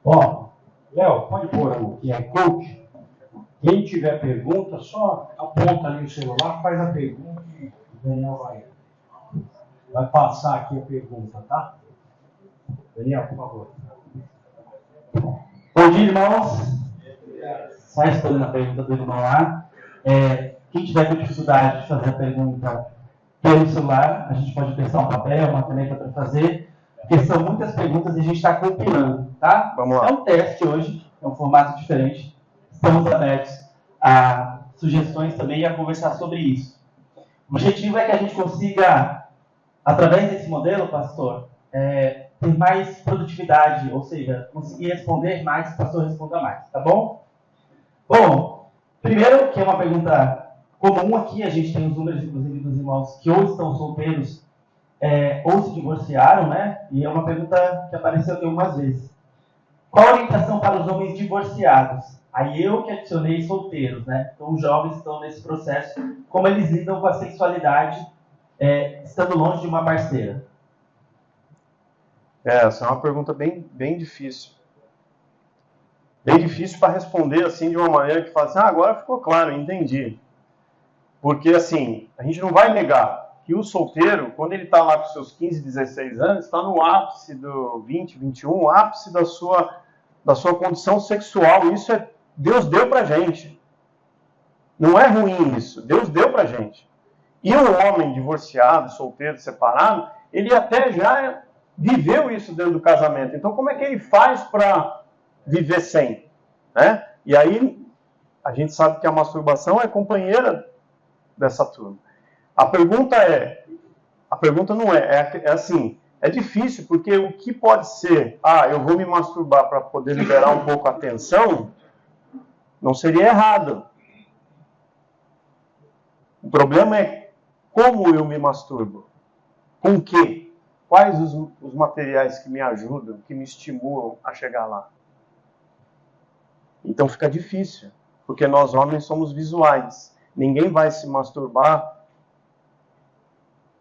Ó, Léo, pode pôr o QR Code. Quem tiver pergunta, só aponta ali o celular, faz a pergunta e o Daniel vai. vai passar aqui a pergunta, tá? Daniel, por favor. Bom dia, irmãos. Só respondendo a pergunta do irmão lá. Quem tiver com dificuldade de fazer a pergunta pelo celular, a gente pode pensar um papel, uma caneta para fazer, porque são muitas perguntas e a gente está compilando, tá? Vamos lá. É um teste hoje, é um formato diferente. Estamos abertos a sugestões também e a conversar sobre isso. O objetivo é que a gente consiga, através desse modelo, pastor, ter mais produtividade, ou seja, conseguir responder mais, o pastor responda mais, tá bom? Bom, primeiro, que é uma pergunta comum aqui, a gente tem os números, inclusive, dos irmãos que ou estão solteiros ou se divorciaram, né? E é uma pergunta que apareceu aqui algumas vezes. Qual a orientação para os homens divorciados? Aí eu que adicionei solteiros, né? Então os jovens estão nesse processo, como eles lidam com a sexualidade estando longe de uma parceira? Essa é uma pergunta bem difícil. Bem difícil para responder assim de uma maneira que fala assim, agora ficou claro, entendi. Porque assim, a gente não vai negar que o solteiro, quando ele está lá com seus 15, 16 anos, está no ápice do 20, 21, ápice da sua condição sexual. Isso Deus deu pra gente. Não é ruim isso, Deus deu pra gente. E um homem divorciado, solteiro, separado, ele até já viveu isso dentro do casamento. Então como é que ele faz para viver sem? Né? E aí a gente sabe que a masturbação é companheira dessa turma. A pergunta não é assim, é difícil, porque o que pode ser, eu vou me masturbar para poder liberar um pouco a tensão, não seria errado. O problema é como eu me masturbo. Com o quê? Quais os materiais que me ajudam, que me estimulam a chegar lá? Então fica difícil, porque nós homens somos visuais. Ninguém vai se masturbar.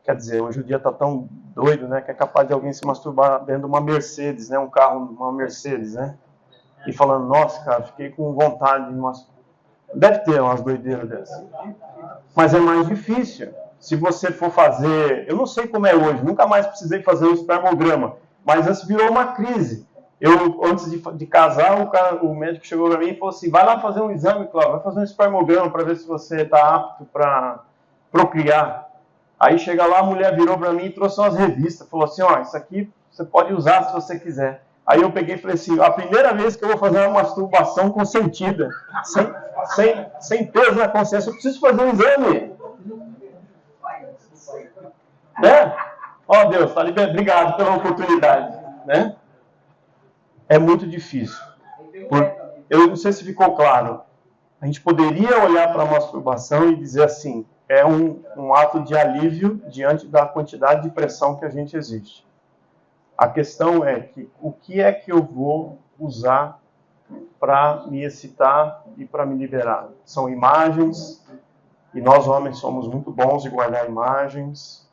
Quer dizer, hoje o dia está tão doido, né, que é capaz de alguém se masturbar dentro de uma Mercedes, né, um carro, uma Mercedes, né? E falando, nossa, cara, fiquei com vontade de me masturbar. Deve ter umas doideiras dessas. Mas é mais difícil. Se você for fazer... Eu não sei como é hoje, nunca mais precisei fazer um espermograma. Mas antes virou uma crise. Antes de casar, o médico chegou para mim e falou assim, vai lá fazer um exame, Cláudio, vai fazer um espermograma para ver se você está apto para procriar. Aí chega lá, a mulher virou para mim e trouxe umas revistas. Falou assim, isso aqui você pode usar se você quiser. Aí eu peguei e falei assim, a primeira vez que eu vou fazer uma masturbação consentida, sem peso na consciência, eu preciso fazer um exame. Né? Deus, tá liberado. Obrigado pela oportunidade. Né? É muito difícil. Eu não sei se ficou claro. A gente poderia olhar para a masturbação e dizer assim, é um ato de alívio diante da quantidade de pressão que a gente existe. A questão é o que é que eu vou usar para me excitar e para me liberar? São imagens, e nós homens somos muito bons de guardar imagens.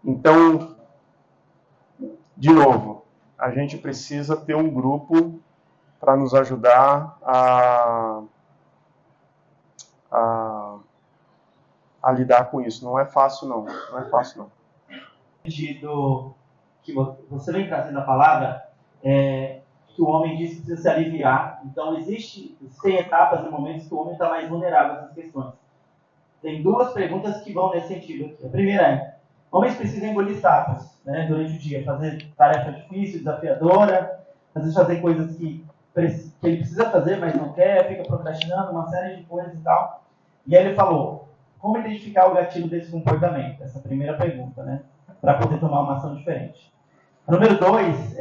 Então, de novo, a gente precisa ter um grupo para nos ajudar a lidar com isso. Não é fácil, não. Não é fácil, não. Que você vem trazendo a palavra, que o homem diz que precisa se aliviar. Então, existem etapas e momentos que o homem está mais vulnerável a essas questões. Tem duas perguntas que vão nesse sentido aqui. A primeira é, homens precisam engolir sapos, né, durante o dia, fazer tarefa difícil, desafiadora, às vezes fazer coisas que ele precisa fazer, mas não quer, fica procrastinando, uma série de coisas e tal. E aí ele falou, como identificar o gatilho desse comportamento? Essa é a primeira pergunta, né, para poder tomar uma ação diferente. Número 2,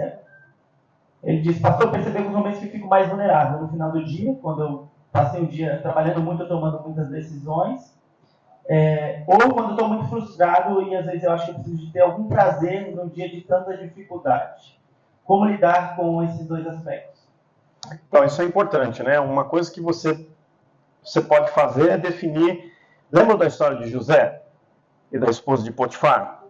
ele diz, pastor, percebeu que os momentos que fico mais vulnerável no final do dia, quando eu passei o dia trabalhando muito, tomando muitas decisões, ou quando estou muito frustrado e às vezes eu acho que eu preciso de ter algum prazer no dia de tanta dificuldade. Como lidar com esses dois aspectos? Então, isso é importante, né? Uma coisa que você pode fazer é definir... Lembra da história de José e da esposa de Potifar?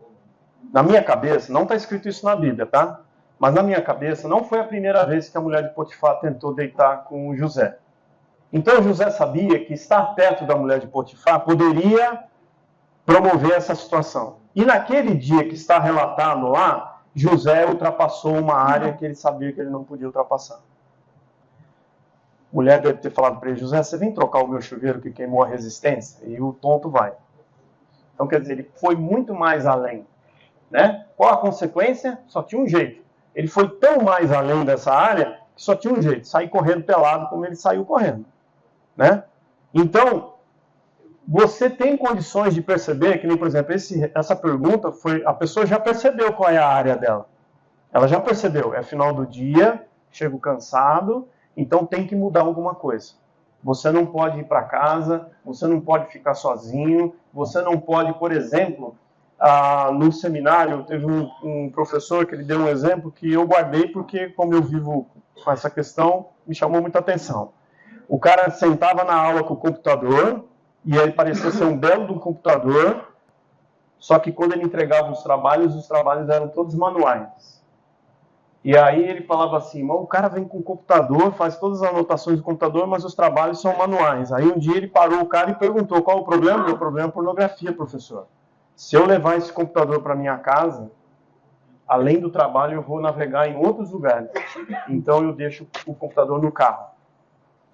Na minha cabeça, não está escrito isso na Bíblia, tá? Mas na minha cabeça, não foi a primeira vez que a mulher de Potifar tentou deitar com o José. Então José sabia que estar perto da mulher de Potifar poderia promover essa situação. E naquele dia que está relatado lá, José ultrapassou uma área que ele sabia que ele não podia ultrapassar. A mulher deve ter falado para ele, José, você vem trocar o meu chuveiro que queimou a resistência? E o tonto vai. Então, quer dizer, ele foi muito mais além. Né? Qual a consequência? Só tinha um jeito. Ele foi tão mais além dessa área que só tinha um jeito, sair correndo pelado como ele saiu correndo. Né? Então, você tem condições de perceber, que nem, por exemplo, essa pergunta, a pessoa já percebeu qual é a área dela. Ela já percebeu, é final do dia, chego cansado, então tem que mudar alguma coisa. Você não pode ir para casa, você não pode ficar sozinho, você não pode, por exemplo, no seminário, teve um professor que ele deu um exemplo que eu guardei porque, como eu vivo com essa questão, me chamou muita atenção. O cara sentava na aula com o computador, e aí parecia ser um belo do computador, só que quando ele entregava os trabalhos eram todos manuais. E aí ele falava assim, mas o cara vem com o computador, faz todas as anotações do computador, mas os trabalhos são manuais. Aí um dia ele parou o cara e perguntou, qual o problema? Meu problema é pornografia, professor. Se eu levar esse computador para minha casa, além do trabalho, eu vou navegar em outros lugares. Então eu deixo o computador no carro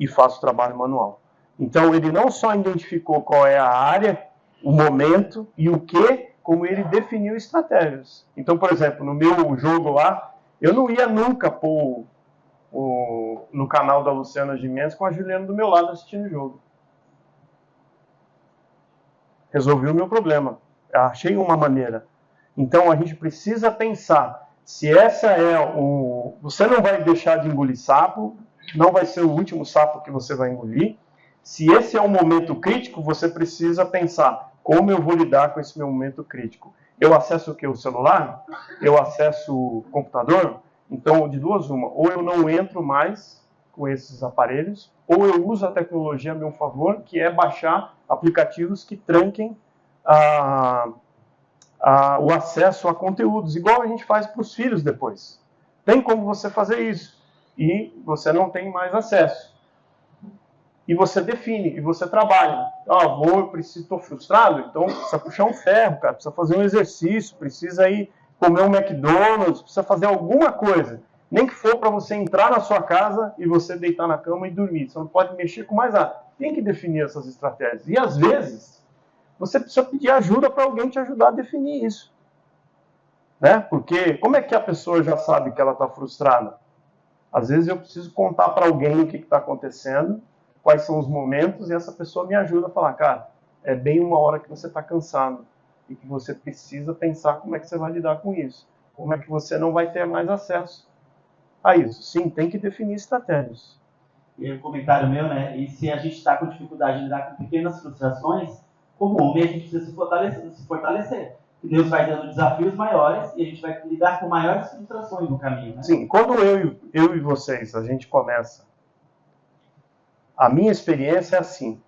e faço trabalho manual. Então ele não só identificou qual é a área, o momento e o que, como ele definiu estratégias. Então, por exemplo, no meu jogo lá, eu não ia nunca pôr no canal da Luciana Gimenez com a Juliana do meu lado assistindo o jogo. Resolvi o meu problema. Achei uma maneira. Então a gente precisa pensar se essa é você não vai deixar de engolir sapo, não vai ser o último sapo que você vai engolir. Se esse é um momento crítico, você precisa pensar como eu vou lidar com esse meu momento crítico. Eu acesso o quê? O celular? Eu acesso o computador? Então, de duas uma. Ou eu não entro mais com esses aparelhos, ou eu uso a tecnologia a meu favor, que é baixar aplicativos que tranquem o acesso a conteúdos, igual a gente faz para os filhos depois. Tem como você fazer isso. E você não tem mais acesso. E você define, e você trabalha. Estou frustrado, então precisa puxar um ferro, cara, precisa fazer um exercício, precisa ir comer um McDonald's, precisa fazer alguma coisa. Nem que for para você entrar na sua casa e você deitar na cama e dormir. Você não pode mexer com mais nada. Tem que definir essas estratégias. E às vezes, você precisa pedir ajuda para alguém te ajudar a definir isso. Né? Porque como é que a pessoa já sabe que ela está frustrada? Às vezes eu preciso contar para alguém o que está acontecendo, quais são os momentos, e essa pessoa me ajuda a falar, cara, é bem uma hora que você está cansado e que você precisa pensar como é que você vai lidar com isso. Como é que você não vai ter mais acesso a isso. Sim, tem que definir estratégias. E aí um comentário meu, né? E se a gente está com dificuldade de lidar com pequenas frustrações, como homem a gente precisa se fortalecer. E Deus vai dando desafios maiores e a gente vai lidar com maiores frustrações no caminho. Né? Sim, quando eu e vocês, a gente começa, a minha experiência é assim,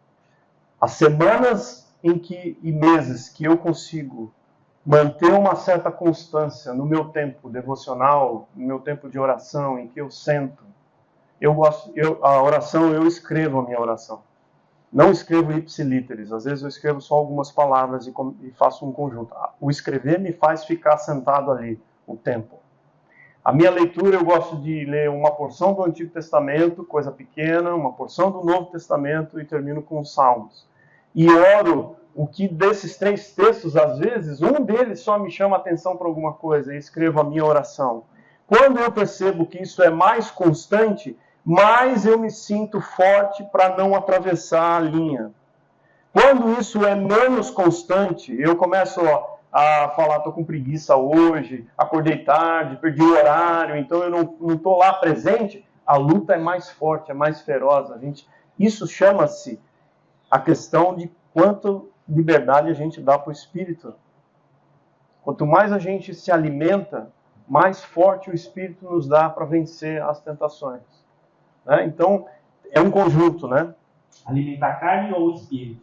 as semanas e meses que eu consigo manter uma certa constância no meu tempo devocional, no meu tempo de oração, em que eu sento, a oração, eu escrevo a minha oração. Não escrevo ipsilíteres, às vezes eu escrevo só algumas palavras e faço um conjunto. O escrever me faz ficar sentado ali o tempo. A minha leitura, eu gosto de ler uma porção do Antigo Testamento, coisa pequena, uma porção do Novo Testamento e termino com os Salmos. E oro o que desses 3 textos, às vezes, um deles só me chama a atenção para alguma coisa e escrevo a minha oração. Quando eu percebo que isso é mais constante, mais eu me sinto forte para não atravessar a linha. Quando isso é menos constante, eu começo a falar, estou com preguiça hoje, acordei tarde, perdi o horário, então eu não estou lá presente, a luta é mais forte, é mais feroz. Isso chama-se a questão de quanto liberdade a gente dá para o Espírito. Quanto mais a gente se alimenta, mais forte o Espírito nos dá para vencer as tentações. Né? Então, é um conjunto, né? Alimentar a carne ou o espírito,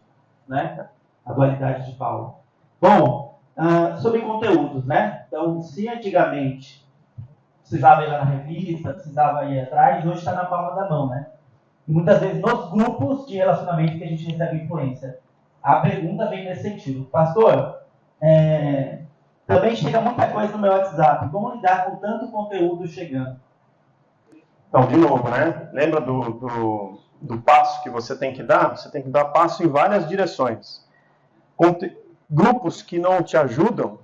né? A dualidade de Paulo. Bom, sobre conteúdos, né? Então, se antigamente precisava ir lá na revista, precisava ir atrás, hoje está na palma da mão, né? E muitas vezes nos grupos de relacionamento que a gente recebe influência. A pergunta vem nesse sentido. Pastor, também chega muita coisa no meu WhatsApp. Como lidar com tanto conteúdo chegando? Então, de novo, né? Lembra do passo que você tem que dar? Você tem que dar passo em várias direções. Grupos que não te ajudam,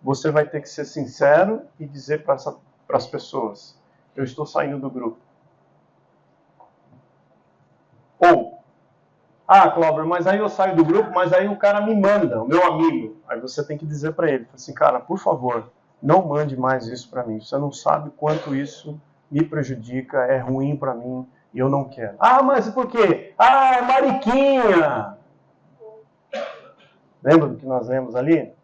você vai ter que ser sincero e dizer para as pessoas: eu estou saindo do grupo. Ou, Cláudio, mas aí eu saio do grupo, mas aí o cara me manda, o meu amigo. Aí você tem que dizer para ele, assim, cara, por favor, não mande mais isso para mim. Você não sabe quanto isso me prejudica, é ruim para mim e eu não quero. Mas por quê? É Mariquinha! Lembra do que nós lemos ali?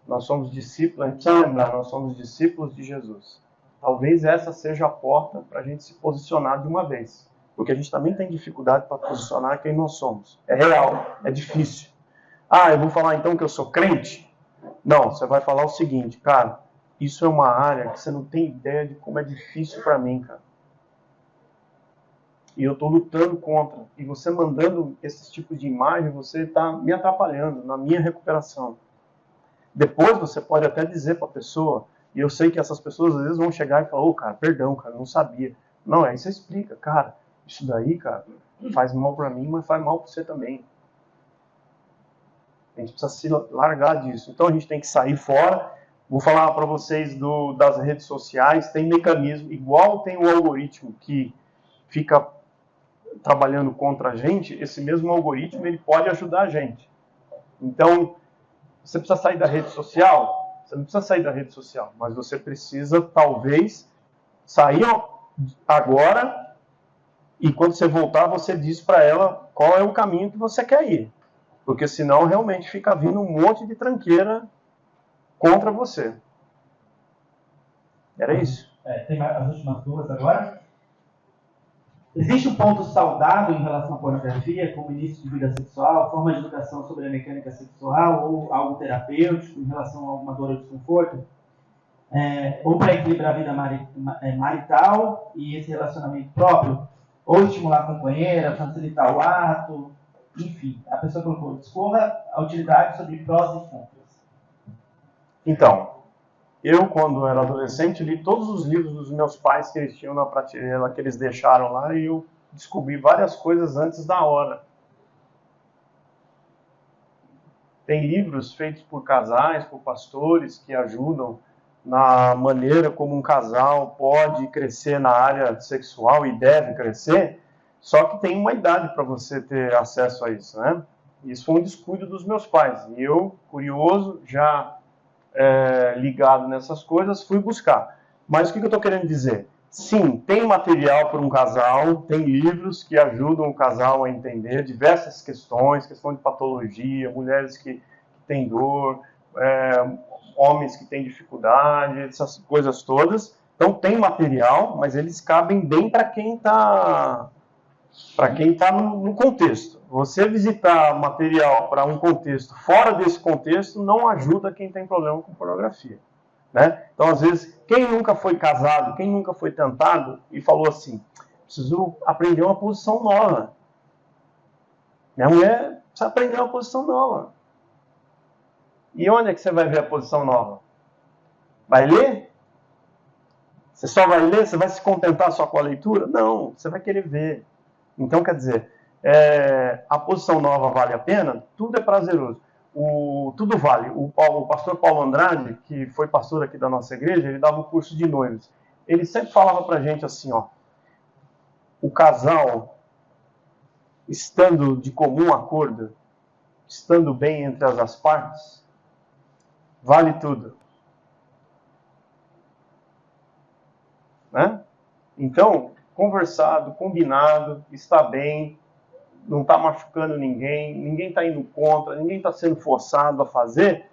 Nós somos discípulos, a gente precisa lembrar, nós somos discípulos de Jesus. Talvez essa seja a porta para a gente se posicionar de uma vez. Porque a gente também tem dificuldade para posicionar quem nós somos. É real, é difícil. Eu vou falar então que eu sou crente? Não, você vai falar o seguinte, cara, isso é uma área que você não tem ideia de como é difícil para mim, cara. E eu estou lutando contra. E você mandando esse tipo de imagem, você está me atrapalhando na minha recuperação. Depois você pode até dizer para a pessoa, e eu sei que essas pessoas às vezes vão chegar e falar, cara, perdão, cara, eu não sabia. Não, aí você explica, cara, isso daí, cara, faz mal para mim, mas faz mal para você também. A gente precisa se largar disso. Então a gente tem que sair fora. Vou falar para vocês das redes sociais, tem mecanismo, igual tem o algoritmo que fica trabalhando contra a gente, esse mesmo algoritmo ele pode ajudar a gente. Então, você precisa sair da rede social? Você não precisa sair da rede social, mas você precisa, talvez, sair agora e quando você voltar, você diz para ela qual é o caminho que você quer ir. Porque senão, realmente, fica vindo um monte de tranqueira contra você. Era isso. Tem as últimas duas agora. Existe um ponto saudável em relação à pornografia, como início de vida sexual, forma de educação sobre a mecânica sexual ou algo terapêutico em relação a alguma dor ou desconforto? Ou para equilibrar a vida marital e esse relacionamento próprio? Ou estimular a companheira, facilitar o ato? Enfim, a pessoa colocou, discorra a utilidade sobre prós e contras. Então, eu, quando era adolescente, li todos os livros dos meus pais que eles tinham na prateleira, que eles deixaram lá, e eu descobri várias coisas antes da hora. Tem livros feitos por casais, por pastores, que ajudam na maneira como um casal pode crescer na área sexual e deve crescer, só que tem uma idade para você ter acesso a isso, né? Isso foi um descuido dos meus pais. E eu, curioso, já ligado nessas coisas, fui buscar. Mas o que eu estou querendo dizer? Sim, tem material para um casal, tem livros que ajudam o casal a entender diversas questões, questão de patologia, mulheres que têm dor, homens que têm dificuldade, essas coisas todas. Então tem material, mas eles cabem bem para quem está no contexto. Você visitar material para um contexto fora desse contexto não ajuda quem tem problema com pornografia. Né? Então, às vezes, quem nunca foi casado, quem nunca foi tentado e falou assim, preciso aprender uma posição nova. Minha mulher precisa aprender uma posição nova. E onde é que você vai ver a posição nova? Vai ler? Você só vai ler? Você vai se contentar só com a leitura? Não, você vai querer ver. Então, quer dizer, a posição nova vale a pena? Tudo é prazeroso. Tudo vale. O pastor Paulo Andrade, que foi pastor aqui da nossa igreja, ele dava um curso de noivos. Ele sempre falava pra gente assim, o casal, estando de comum acordo, estando bem entre as partes, vale tudo. Né? Então, conversado, combinado, está bem, não está machucando ninguém está indo contra, ninguém está sendo forçado a fazer.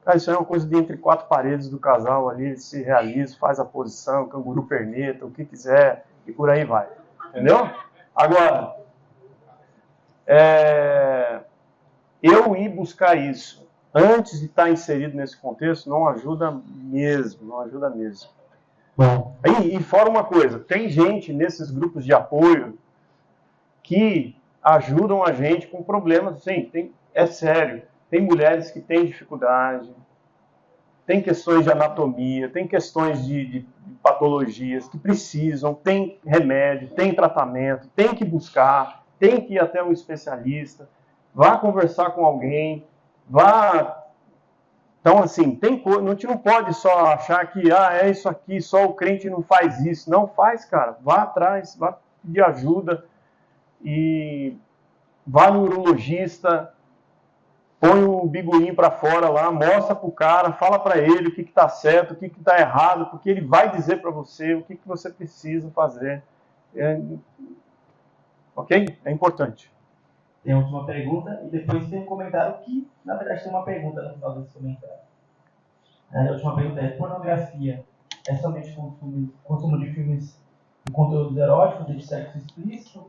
Cara, isso é uma coisa de entre quatro paredes do casal ali, ele se realiza, faz a posição, canguru perneta, o que quiser, e por aí vai. Entendeu? Agora, eu ir buscar isso antes de estar inserido nesse contexto não ajuda mesmo, não ajuda mesmo. E fora uma coisa, tem gente nesses grupos de apoio que ajudam a gente com problemas. Sim, é sério. Tem mulheres que têm dificuldade, tem questões de anatomia, tem questões de patologias que precisam, tem remédio, tem tratamento, tem que buscar, tem que ir até um especialista, vá conversar com alguém, vá... Então, assim, a gente não pode só achar que é isso aqui, só o crente não faz isso. Não faz, cara. Vá atrás, vá pedir ajuda e vá no urologista, põe o bigolim para fora lá, mostra pro cara, fala para ele o que está certo, o que está errado, porque ele vai dizer para você o que você precisa fazer. Ok? É importante. Tem a última pergunta e depois tem um comentário que, na verdade, tem uma pergunta no final desse comentário. A última pergunta é: pornografia é somente consumo de filmes de conteúdos eróticos, de sexo explícito?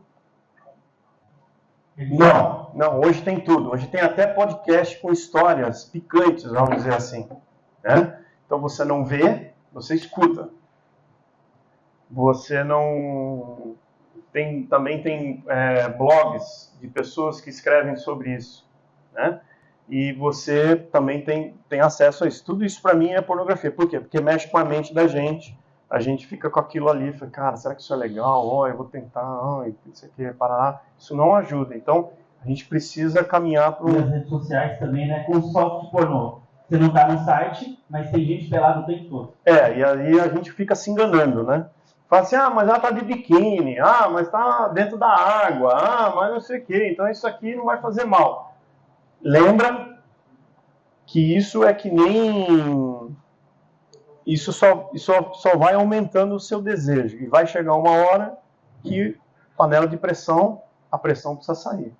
Não, hoje tem tudo. Hoje tem até podcast com histórias picantes, vamos dizer assim. Né? Então você não vê, você escuta. Você não... Também tem blogs de pessoas que escrevem sobre isso. Né? E você também tem acesso a isso. Tudo isso para mim é pornografia. Por quê? Porque mexe com a mente da gente. A gente fica com aquilo ali, fala, cara, será que isso é legal? Eu vou tentar, isso aqui, parar. Isso não ajuda. Então, a gente precisa caminhar para... E as redes sociais também, né? Com soft pornô. Você não está no site, mas tem gente pelada o tempo todo. E aí a gente fica se enganando, né? Fala assim, mas ela tá de biquíni, mas tá dentro da água, mas não sei o quê. Então, isso aqui não vai fazer mal. Lembra que isso é que nem... Isso só vai aumentando o seu desejo. E vai chegar uma hora que, panela de pressão, a pressão precisa sair.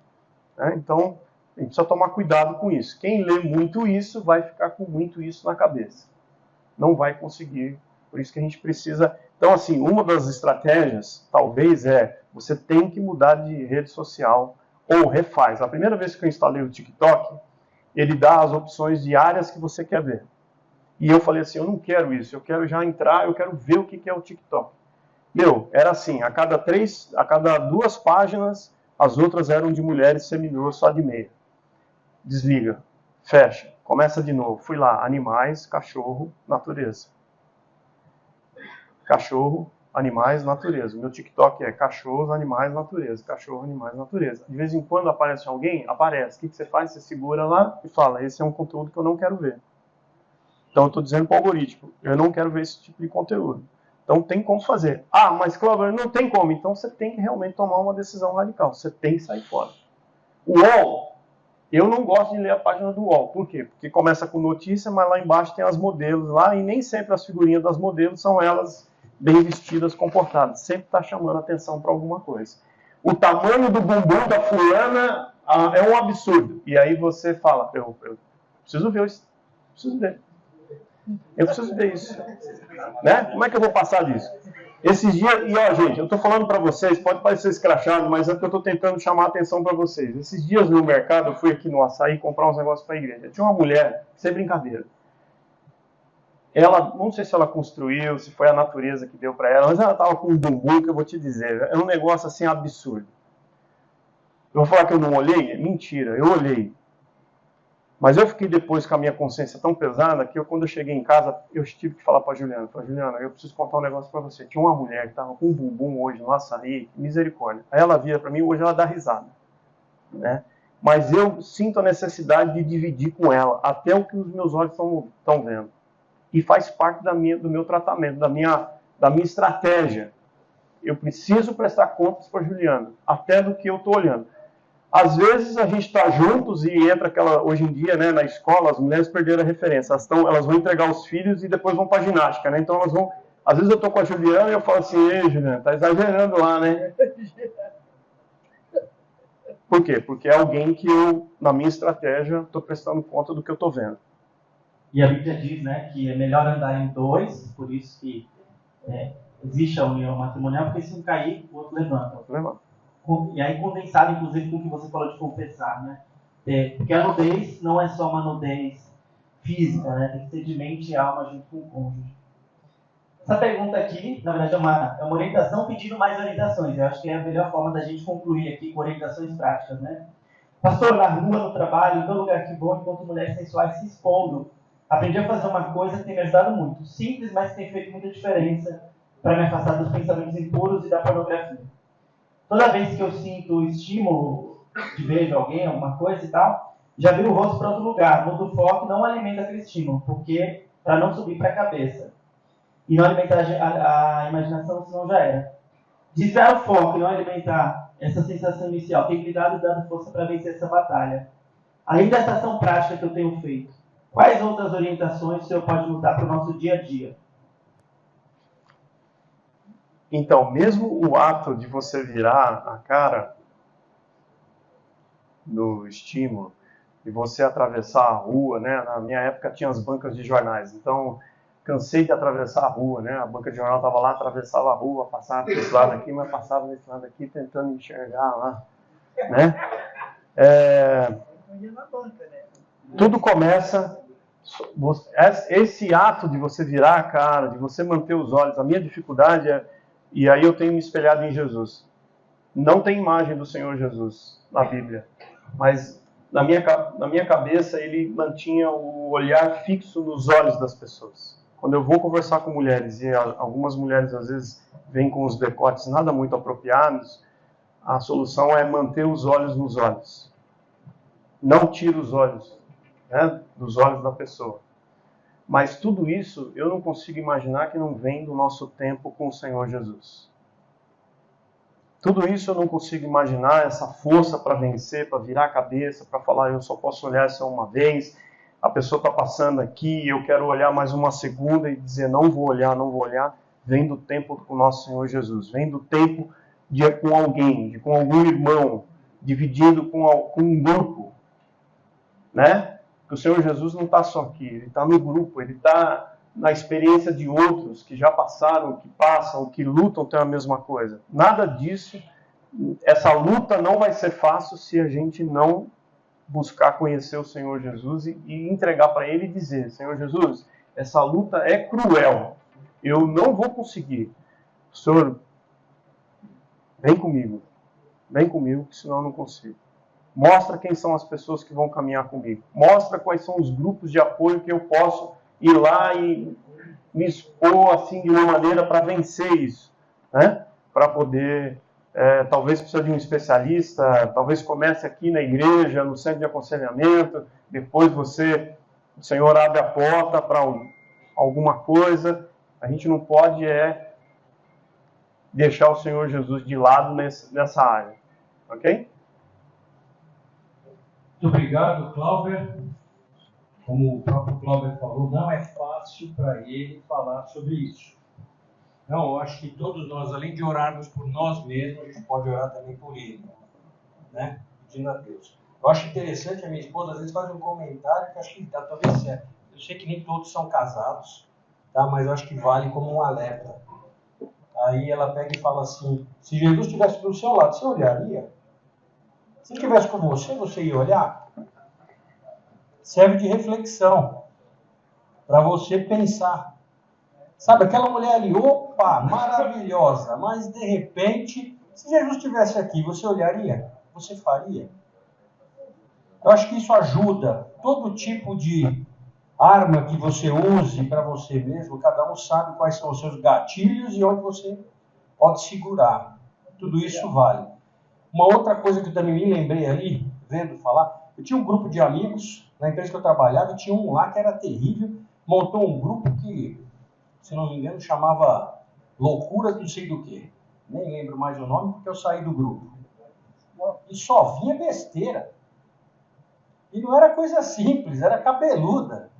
Né? Então, a gente precisa tomar cuidado com isso. Quem lê muito isso, vai ficar com muito isso na cabeça. Não vai conseguir. Por isso que a gente precisa... Então, assim, uma das estratégias, talvez, você tem que mudar de rede social ou refaz. A primeira vez que eu instalei o TikTok, ele dá as opções de áreas que você quer ver. E eu falei assim, eu não quero isso, eu quero já entrar, eu quero ver o que é o TikTok. Era assim, a cada 2 páginas, as outras eram de mulheres seminuas só de meia. Desliga, fecha, começa de novo. Fui lá, animais, cachorro, natureza. Cachorro, animais, natureza. Meu TikTok é cachorros, animais, natureza. Cachorro, animais, natureza. De vez em quando aparece alguém, aparece. O que você faz? Você segura lá e fala, esse é um conteúdo que eu não quero ver. Então, eu estou dizendo para o algoritmo, eu não quero ver esse tipo de conteúdo. Então, tem como fazer. Mas, Cláudio, não tem como. Então, você tem que realmente tomar uma decisão radical. Você tem que sair fora. O UOL, eu não gosto de ler a página do UOL. Por quê? Porque começa com notícia, mas lá embaixo tem as modelos lá, e nem sempre as figurinhas das modelos são elas bem vestidas, comportadas. Sempre está chamando atenção para alguma coisa. O tamanho do bumbum da fulana é um absurdo. E aí você fala, eu preciso ver isso. Preciso ver. Eu preciso ver isso. Né? Como é que eu vou passar disso? Esses dias, gente, eu estou falando para vocês, pode parecer escrachado, mas é porque eu estou tentando chamar a atenção para vocês. Esses dias no mercado, eu fui aqui no Açaí comprar uns negócios para a igreja. Tinha uma mulher, sem brincadeira. Ela, não sei se ela construiu, se foi a natureza que deu para ela, mas ela estava com um bumbum que eu vou te dizer, é um negócio assim absurdo. Eu vou falar que eu não olhei? Mentira, eu olhei. Mas eu fiquei depois com a minha consciência tão pesada que quando eu cheguei em casa, eu tive que falar para a Juliana. Falei, Juliana, eu preciso contar um negócio para você. Tinha uma mulher que estava com um bumbum hoje no Açaí, misericórdia. Aí ela vira para mim, hoje ela dá risada. Né? Mas eu sinto a necessidade de dividir com ela até o que os meus olhos estão vendo. E faz parte do meu tratamento, da minha estratégia. Eu preciso prestar contas para a Juliana, até do que eu estou olhando. Às vezes a gente está juntos e entra aquela... Hoje em dia, né, na escola, as mulheres perderam a referência. Elas vão entregar os filhos e depois vão para a ginástica, né? Então elas vão... Às vezes eu estou com a Juliana e eu falo assim, ei, Juliana, tá exagerando lá, né? Por quê? Porque é alguém que eu, na minha estratégia, estou prestando conta do que eu estou vendo. E a Bíblia diz, né, que é melhor andar em 2, por isso que existe a união matrimonial, porque se um cair, o outro levanta. E aí condensado, inclusive, com o que você falou de confessar, né? Porque a nudez não é só uma nudez física, né? Tem que ser de mente e alma junto com o cônjuge. Essa pergunta aqui, na verdade, é uma orientação pedindo mais orientações. Eu acho que é a melhor forma da gente concluir aqui com orientações práticas, né? Pastor, na rua, no trabalho, em todo lugar que vou, encontro mulheres sensuais se expondo. Aprendi a fazer uma coisa que tem me ajudado muito. Simples, mas que tem feito muita diferença para me afastar dos pensamentos impuros e da pornografia. Toda vez que eu sinto o estímulo de ver alguém, alguma coisa e tal, já viro o rosto para outro lugar, mudo o foco e não alimento aquele estímulo, porque para não subir para a cabeça. E não alimentar a imaginação, senão já era. Desviar o foco e não alimentar essa sensação inicial tem me dado força para vencer essa batalha. Além dessa ação prática que eu tenho feito, quais outras orientações o senhor pode nos dar para o nosso dia a dia? Então, mesmo o ato de você virar a cara do estímulo e você atravessar a rua, né? Na minha época tinha as bancas de jornais, então cansei de atravessar a rua, né? A banca de jornal estava lá, atravessava a rua, passava desse lado aqui, mas passava desse lado aqui tentando enxergar lá, né? Tudo começa, esse ato de você virar a cara, de você manter os olhos, a minha dificuldade é, e aí eu tenho me espelhado em Jesus. Não tem imagem do Senhor Jesus na Bíblia, mas na minha cabeça ele mantinha o olhar fixo nos olhos das pessoas. Quando eu vou conversar com mulheres, e algumas mulheres às vezes vêm com os decotes nada muito apropriados, a solução é manter os olhos nos olhos. Não tira os olhos, né, dos olhos da pessoa. Mas tudo isso eu não consigo imaginar que não vem do nosso tempo com o Senhor Jesus. Tudo isso eu não consigo imaginar, essa força para vencer, para virar a cabeça, para falar eu só posso olhar só uma vez, a pessoa está passando aqui, eu quero olhar mais uma segunda e dizer não vou olhar, vem do tempo com o nosso Senhor Jesus, vem do tempo de com alguém, com algum irmão, dividido com um grupo, né? Porque o Senhor Jesus não está só aqui, ele está no grupo, ele está na experiência de outros que já passaram, que passam, que lutam pela mesma coisa. Nada disso, essa luta não vai ser fácil se a gente não buscar conhecer o Senhor Jesus e entregar para Ele e dizer, Senhor Jesus, essa luta é cruel, eu não vou conseguir. Senhor, vem comigo, senão eu não consigo. Mostra quem são as pessoas que vão caminhar comigo. Mostra quais são os grupos de apoio que eu posso ir lá e me expor assim de uma maneira para vencer isso, né? Para poder, talvez precisa de um especialista, talvez comece aqui na igreja, no centro de aconselhamento, depois o Senhor abre a porta para alguma coisa. A gente não pode deixar o Senhor Jesus de lado nessa área, ok? Muito obrigado, Cláudio. Como o próprio Cláudio falou, não é fácil para ele falar sobre isso. Não, eu acho que todos nós, além de orarmos por nós mesmos, a gente pode orar também por ele, né? Pedindo a Deus. Eu acho interessante, a minha esposa às vezes faz um comentário que acho que está talvez certo. Eu sei que nem todos são casados, tá? Mas eu acho que vale como um alerta. Aí ela pega e fala assim, se Jesus estivesse do seu lado, você olharia? Se ele estivesse com você, você ia olhar? Serve de reflexão, para você pensar. Sabe, aquela mulher ali, opa, maravilhosa, mas de repente, se Jesus estivesse aqui, você olharia? Você faria? Eu acho que isso ajuda. Todo tipo de arma que você use para você mesmo, cada um sabe quais são os seus gatilhos e onde você pode segurar. Tudo isso vale. Uma outra coisa que eu também me lembrei ali, vendo falar, eu tinha um grupo de amigos na empresa que eu trabalhava e tinha um lá que era terrível, montou um grupo que, se não me engano, chamava Loucuras não sei do que. Nem lembro mais o nome porque eu saí do grupo. E só vinha besteira. E não era coisa simples, era cabeluda.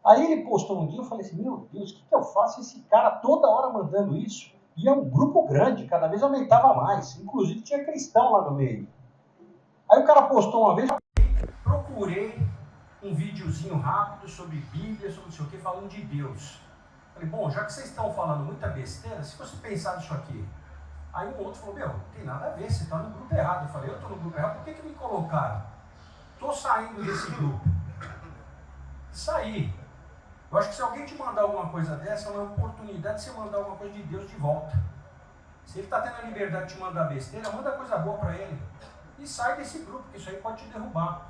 Aí ele postou um dia, eu falei assim, meu Deus, o que eu faço? Esse cara toda hora mandando isso. E é um grupo grande, cada vez aumentava mais. Inclusive tinha cristão lá no meio. Aí o cara postou uma vez, procurei um videozinho rápido sobre Bíblia, sobre não sei o que, falando de Deus. Falei, bom, já que vocês estão falando muita besteira, se você pensar nisso aqui. Aí um outro falou, meu, não tem nada a ver, você está no grupo errado. Eu falei, eu estou no grupo errado, por que me colocaram? Estou saindo desse grupo. Saí. Eu acho que se alguém te mandar alguma coisa dessa, é uma oportunidade de você mandar alguma coisa de Deus de volta. Se ele está tendo a liberdade de te mandar besteira, manda coisa boa para ele. E sai desse grupo, que isso aí pode te derrubar.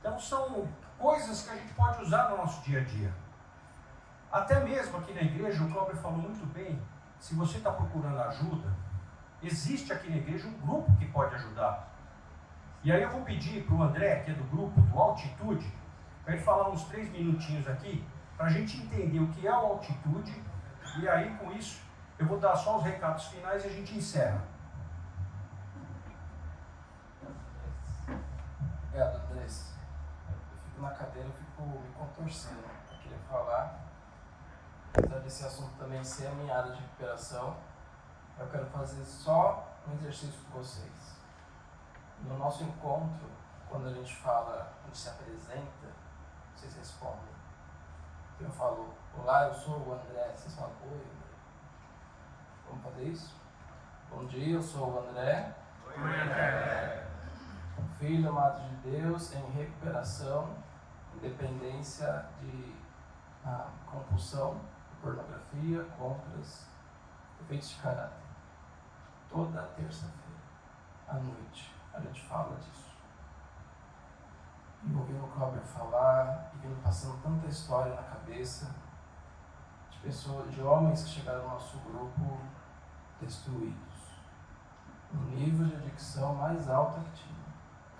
Então são coisas que a gente pode usar no nosso dia a dia. Até mesmo aqui na igreja, o Cláudio falou muito bem, se você está procurando ajuda, existe aqui na igreja um grupo que pode ajudar. E aí eu vou pedir para o André, que é do grupo, do Altitude, para ele falar uns 3 minutinhos aqui, para a gente entender o que é o Altitude, e aí com isso eu vou dar só os recados finais e a gente encerra. Obrigado, Andrés. Eu fico na cadeira, eu fico me contorcendo para querer falar. Apesar desse assunto também ser a minha área de recuperação, eu quero fazer só um exercício com vocês. No nosso encontro, quando a gente fala, a gente se apresenta, vocês respondem. Eu falo, olá, eu sou o André. Vocês falam, oi, André. Vamos fazer isso? Bom dia, eu sou o André. Oi, André. Filho amado de Deus em recuperação, independência de compulsão, pornografia, compras, efeitos de caráter. Toda terça-feira, à noite, a gente fala disso. E ouvindo o Cláudio falar, e vindo passando tanta história na cabeça, de pessoas, de homens que chegaram no nosso grupo destruídos, no nível de adicção mais alto que tinha.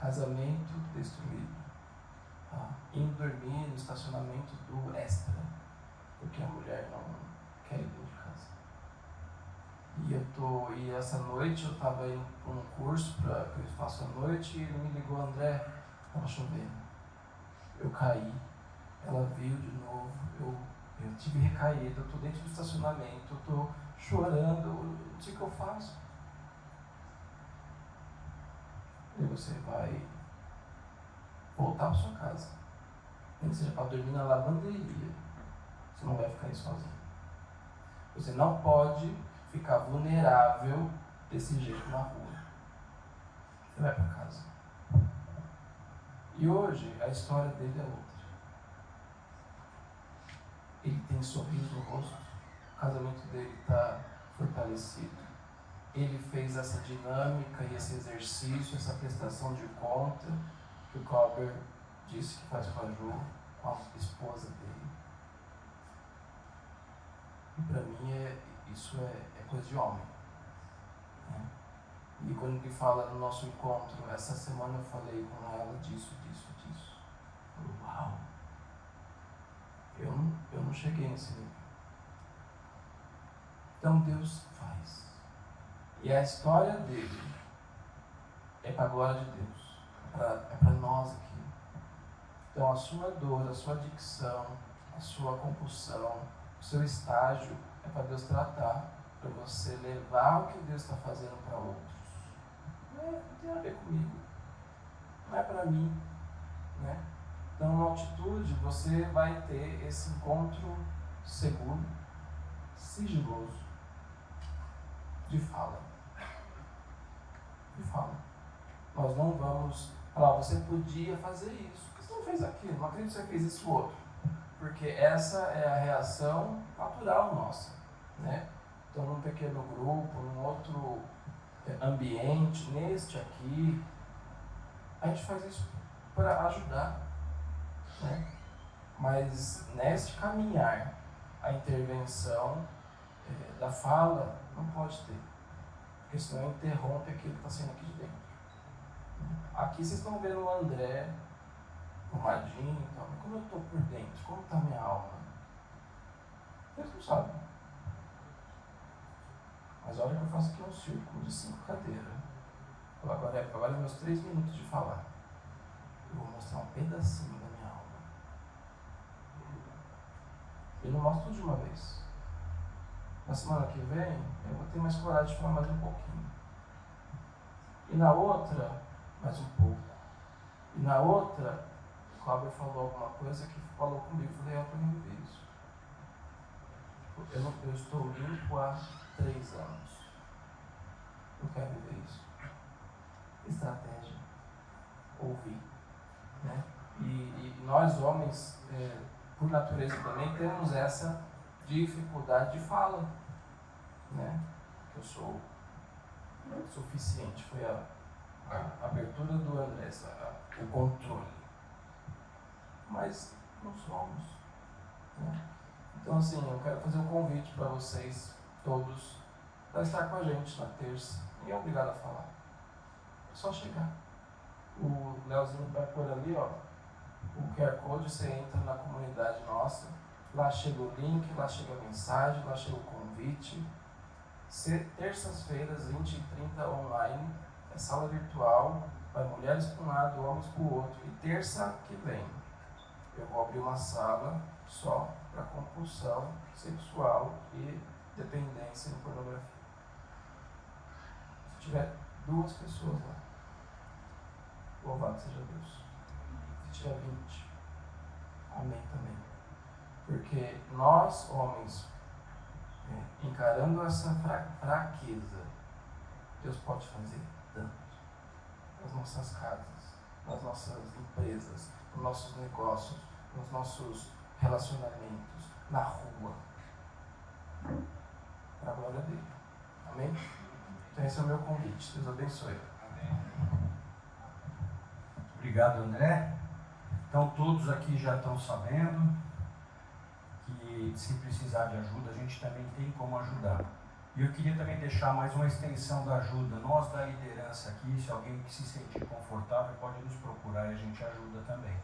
Casamento destruído, indo dormir no estacionamento do Extra, porque a mulher não quer ir dentro de casa. E essa noite eu estava indo para um curso que eu faço à noite, e ele me ligou, André, estava chovendo. Eu caí, ela viu de novo, eu tive recaído, eu estou dentro do estacionamento, eu estou chorando, eu não sei o que eu faço. E você vai voltar para sua casa. Nem que seja para dormir na lavanderia. Você não vai ficar aí sozinho. Você não pode ficar vulnerável desse jeito na rua. Você vai para casa. E hoje a história dele é outra. Ele tem sorriso no rosto. O casamento dele está fortalecido. Ele fez essa dinâmica e esse exercício, essa prestação de conta que o Cláudio disse que faz com a Ju, com a esposa dele. E para mim isso é coisa de homem. Né? E quando ele fala no nosso encontro, essa semana eu falei com ela disso. Eu falei, uau! Eu não cheguei nesse nível. Então Deus faz. E a história dele é para a glória de Deus, é para nós aqui. Então a sua dor, a sua adicção, a sua compulsão, o seu estágio é para Deus tratar, para você levar o que Deus está fazendo para outros. Não tem a ver comigo, não é para mim. Né? Então na altitude você vai ter esse encontro seguro, sigiloso, de fala. Nós não vamos falar, você podia fazer isso, por que você não fez aquilo? Não acredito que você fez isso outro. Porque essa é a reação natural nossa. Né? Então, num pequeno grupo, num outro ambiente, neste aqui, a gente faz isso para ajudar. Né? Mas neste caminhar, a intervenção da fala não pode ter. Porque senão interrompe aquilo que está saindo aqui de dentro. Aqui vocês estão vendo o André, o Madinho e tal, mas como eu estou por dentro, como está a minha alma? Vocês não sabem. Mas olha que eu faço aqui um círculo de 5 cadeiras. Agora é meus 3 minutos de falar. Eu vou mostrar um pedacinho da minha alma. Eu não mostro tudo de uma vez. Na semana que vem, eu vou ter mais coragem de falar mais um pouquinho. E na outra, mais um pouco. E na outra, o Cláudio falou alguma coisa que falou comigo. Eu falei, eu também vivi isso. Eu estou limpo há 3 anos. Eu quero viver isso. Estratégia. Ouvir. Né? E nós homens, por natureza também, temos essa dificuldade de fala, né? Eu sou suficiente, foi a abertura do André, o controle. Mas não somos, né? Então, assim, eu quero fazer um convite para vocês todos para estar com a gente na terça. Ninguém é obrigado a falar. É só chegar. O Leozinho vai por ali, ó. O QR Code, você entra na comunidade nossa. Lá chega o link, lá chega a mensagem, lá chega o convite. Terças-feiras, 20h30 online. É sala virtual. Vai mulheres para um lado, homens para o outro. E terça que vem, eu vou abrir uma sala só para compulsão sexual e dependência em pornografia. Se tiver 2 pessoas lá, louvado seja Deus. Se tiver 20, amém também. Porque nós, homens, encarando essa fraqueza, Deus pode fazer tanto nas nossas casas, nas nossas empresas, nos nossos negócios, nos nossos relacionamentos, na rua, para a glória dele. Amém? Então esse é o meu convite. Deus abençoe. Obrigado, André. Então todos aqui já estão sabendo que se precisar de ajuda, a gente também tem como ajudar. E eu queria também deixar mais uma extensão da ajuda. Nós da liderança aqui, se alguém que se sentir confortável, pode nos procurar e a gente ajuda também.